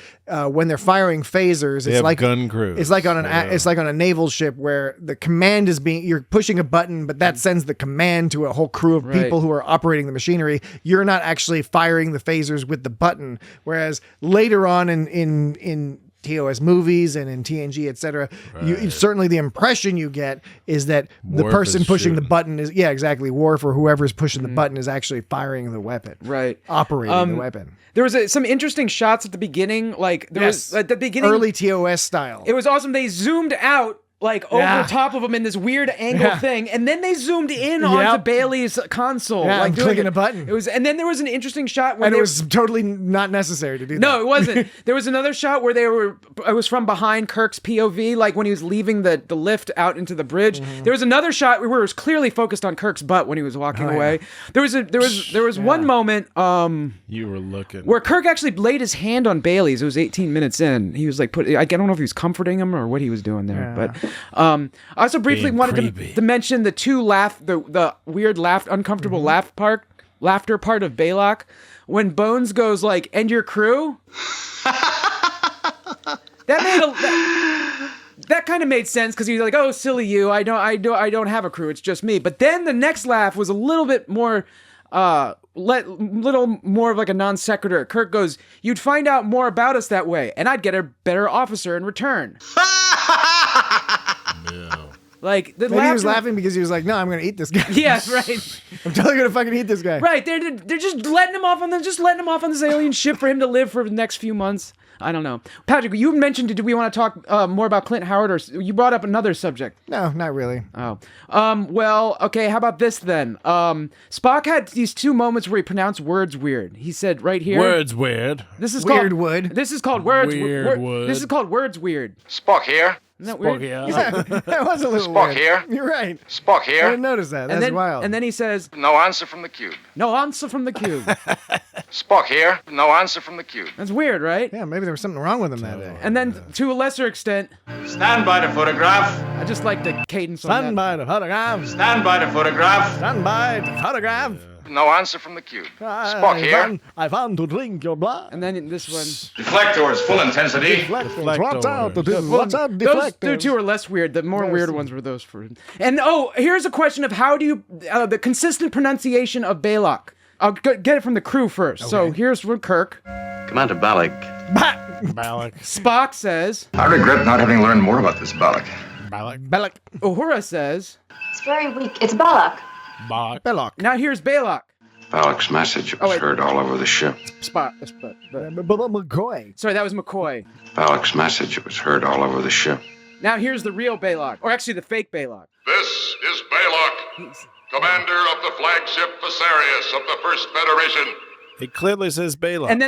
when they're firing phasers, They it's have like gun crews. It's like on a naval ship where the command is you're pushing a button, but that sends the command to a whole crew of people who are operating the machinery. You're not actually firing the phasers with the button. Whereas later on in TOS movies and in TNG, etc. Certainly the impression you get is that the Worf person is pushing the shooting. button is exactly. Worf or whoever's pushing the button is actually firing the weapon, operating the weapon. There was some interesting shots at the beginning, like there was at the beginning, early TOS style. It was awesome. They zoomed out like over top of him in this weird angle thing, and then they zoomed in onto Bailey's console, like clicking a button. It was, and then there was an interesting shot and it was totally not necessary to do that. No, it wasn't. There was another shot where it was from behind Kirk's POV, like when he was leaving the lift out into the bridge. There was another shot where it was clearly focused on Kirk's butt when he was walking away. There was one moment you were looking where Kirk actually laid his hand on Bailey's. It was 18 minutes in. He was like I don't know if he was comforting him or what he was doing there, but I also briefly wanted to mention the the weird uncomfortable laughter part of Baylock when Bones goes like, "And your crew?" That kind of made sense because he was like, "Oh, silly you! I don't have a crew. It's just me." But then the next laugh was a little bit more, little more of like a non sequitur. Kirk goes, "You'd find out more about us that way, and I'd get a better officer in return." Like Maybe he was laughing because he was like, "No, I'm going to eat this guy." Yeah, right. I'm totally going to fucking eat this guy. Right. They're just letting him off on this alien ship for him to live for the next few months. I don't know. Patrick, you mentioned, did we want to talk more about Clint Howard, or you brought up another subject? No, not really. Oh. Well, okay, how about this then? Spock had these two moments where he pronounced words weird. He said right here. Words weird. This is weird called wood. This is called words weird wood. This is called words weird. Spock here. Isn't that Spock weird? here. Yeah, that was a little Spock weird. here. You're right. Spock I here. didn't notice that. That's wild. And then he says, No answer from the cube. "No answer from the cube." Spock here. No answer from the cube. That's weird, right? Yeah, maybe there was something wrong with him that day. And then, to a lesser extent, Stand by the photograph. I just like the cadence on Stand that. by the photograph. Stand by the photograph. Stand by the photograph. No answer from the cube. Spock here. I found to drink your blood. And then in this one, Deflectors, full intensity. Watch out, Deflectors. watch out, those deflectors. two are less weird. The more weird ones were those for. And here's a question of how do you the consistent pronunciation of Baylock. I'll get it from the crew first. Okay. So here's from Kirk. Commander Balak. Balak. Spock says. I regret not having learned more about this Balak. Balak. Uhura says. It's very weak. It's Balak. Balak. Now here's Baylock. Balak's message was heard all over the ship. McCoy. Sorry, that was McCoy. Balak's message was heard all over the ship. Now here's the real Baylock, or actually the fake Baylock. This is Balak, commander of the flagship Visarius of the First Federation. It clearly says Baylock. And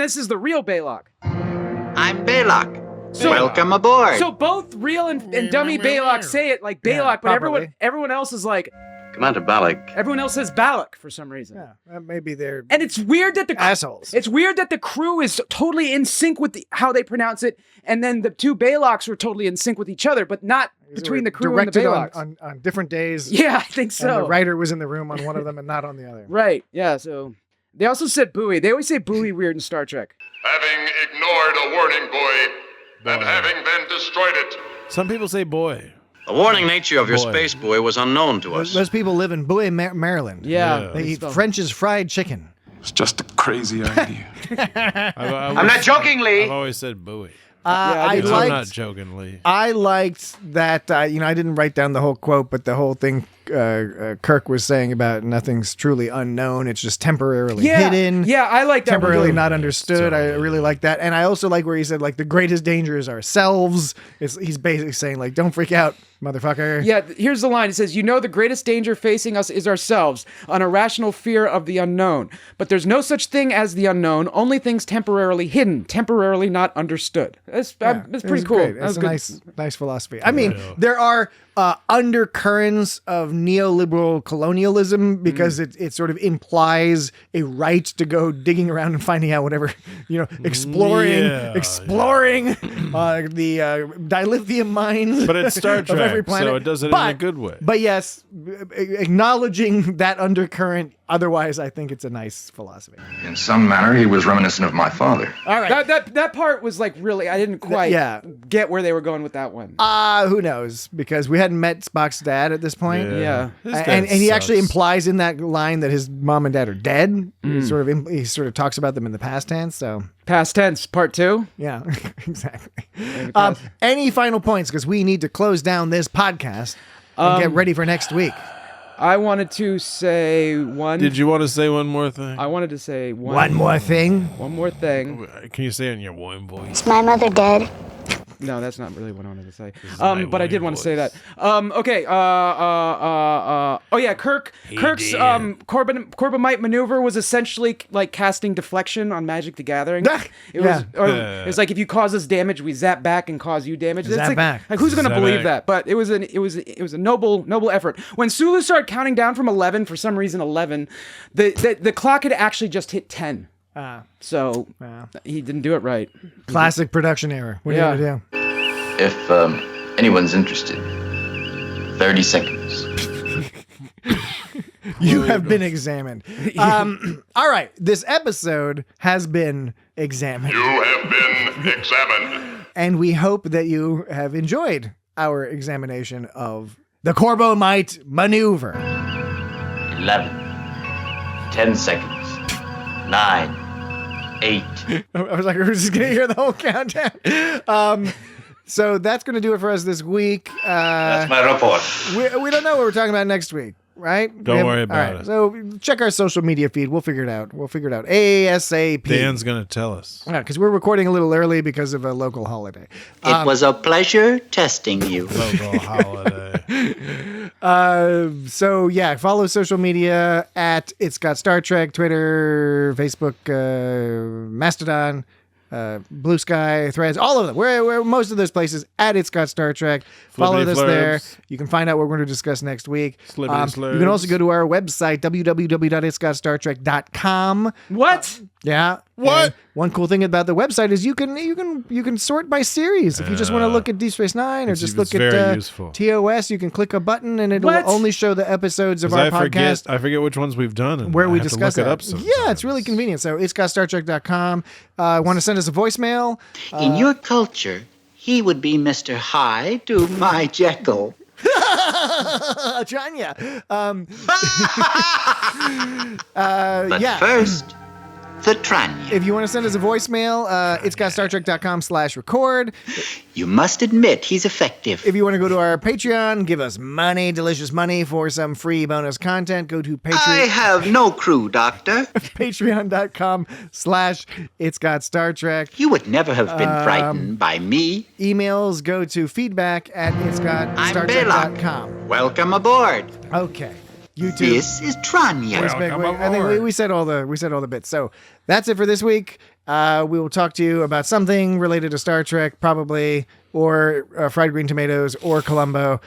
this is the real Baylock. I'm Balak. Welcome aboard. So both real and dummy Baylock say it like Baylock, but everyone else is like, Commander Balak. Everyone else says Balak for some reason. Yeah, maybe they're and it's weird that the assholes. It's weird that the crew is totally in sync with how they pronounce it, and then the two Baloks were totally in sync with each other, but not between the crew and the Baloks. On different days. Yeah, I think so. And the writer was in the room on one of them and not on the other. Right. Yeah. So they also said buoy. They always say buoy weird in Star Trek. Having ignored a warning buoy and having then destroyed it. Some people say boy. The warning nature of your space buoy was unknown to us. Those people live in Bowie, Maryland. Yeah. They eat French's fried chicken. It's just a crazy idea. I'm not joking, Lee. I've always said buoy. I'm not joking, Lee. I liked that, I didn't write down the whole quote, but the whole thing Kirk was saying about nothing's truly unknown. It's just temporarily hidden. Yeah, I like that. Temporarily not understood. I really like that. And I also like where he said, like, the greatest danger is ourselves. He's basically saying, like, don't freak out, motherfucker. Yeah, here's the line. It says, the greatest danger facing us is ourselves, an irrational fear of the unknown. But there's no such thing as the unknown, only things temporarily hidden, temporarily not understood. That's pretty cool. Great. That's a nice philosophy. I mean, there are undercurrents of neoliberal colonialism because it sort of implies a right to go digging around and finding out whatever, exploring the dilithium mines. But it's Star of Trek, every planet. so it does it in a good way. But yes, acknowledging that undercurrent. Otherwise, I think it's a nice philosophy. In some manner, he was reminiscent of my father. All right. That part was like really, I didn't quite get where they were going with that one. Who knows? Because we hadn't met Spock's dad at this point. Yeah. And he actually implies in that line that his mom and dad are dead. He sort of talks about them in the past tense. So past tense, part 2. Yeah, exactly. Any final points? Because we need to close down this podcast and get ready for next week. I wanted to say one. Did you want to say one more thing? I wanted to say one more thing. One more thing. Can you say it in your warm voice? Is my mother dead? No, that's not really what I wanted to say. But I did want to say that. Okay. Oh yeah, Kirk's Corbomite maneuver was essentially like casting deflection on Magic the Gathering. It's like if you cause us damage, we zap back and cause you damage. Back. Like who's going to believe that? But it was a noble effort. When Sulu started counting down from 11, for some reason 11, the clock had actually just hit 10. So he didn't do it right. Classic production error. What are you gonna do? If anyone's interested, 30 seconds. You have been examined. All right, this episode has been examined. You have been examined. And we hope that you have enjoyed our examination of the Corbomite maneuver. 11, 10 seconds, 9, 8. I was like, we're just going to hear the whole countdown. So that's going to do it for us this week. That's my report. We don't know what we're talking about next week, right? Don't worry about it. So check our social media feed. We'll figure it out. ASAP. Dan's going to tell us. Yeah, because we're recording a little early because of a local holiday. It was a pleasure testing you. Local holiday. So yeah, follow social media at It's Got Star Trek, Twitter, Facebook, Mastodon, Blue Sky, Threads, all of them. We're most of those places at It's Got Star Trek. Follow us there. You can find out what we're going to discuss next week. You can also go to our website, www.itsgotStarTrek.com. What? Yeah. What? And one cool thing about the website is you can sort by series. If you just want to look at Deep Space Nine or just look at TOS, you can click a button and it'll only show the episodes of our podcast. I forget which ones we've done and where we I have discuss to look it up sometimes. Yeah, it's really convenient. So it's got StarTrek.com. Want to send us a voicemail? In your culture, he would be Mr. Hyde to my Jekyll. Janya. But first, the Tranya. If you want to send us a voicemail, it's got StarTrek.com/record. You must admit he's effective. If you want to go to our Patreon, give us money, delicious money for some free bonus content, go to Patreon. I have no crew, Doctor. Patreon.com/It's Got Star Trek. You would never have been frightened by me. Emails go to feedback@itsgotstartrek.com. Welcome aboard. Okay. YouTube. This is Tranya. I think we said all the bits. So that's it for this week. We will talk to you about something related to Star Trek, probably, or fried green tomatoes, or Columbo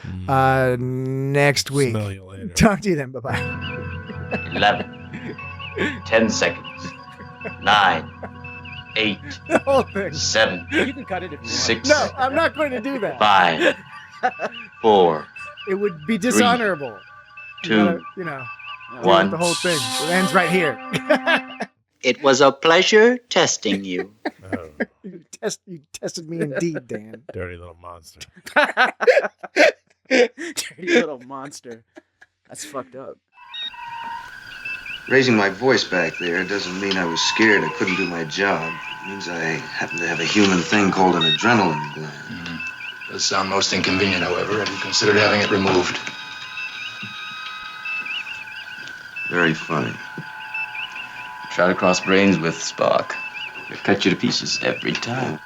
next week. Smell you later. Talk to you then. Bye-bye. 11. 10 seconds. 9. 8. The whole thing. 7. You can cut it if you want. 6. No, I'm not going to do that. 5. 4. It would be dishonorable. 2. You know, 1. the whole thing. It ends right here. It was a pleasure testing you. You tested me indeed, Dan. Dirty little monster. Dirty little monster. That's fucked up. Raising my voice back there doesn't mean I was scared I couldn't do my job. It means I happen to have a human thing called an adrenaline gland. Does sound most inconvenient, however. Have you considered having it removed? Very funny. Try to cross brains with Spock. They cut you to pieces every time.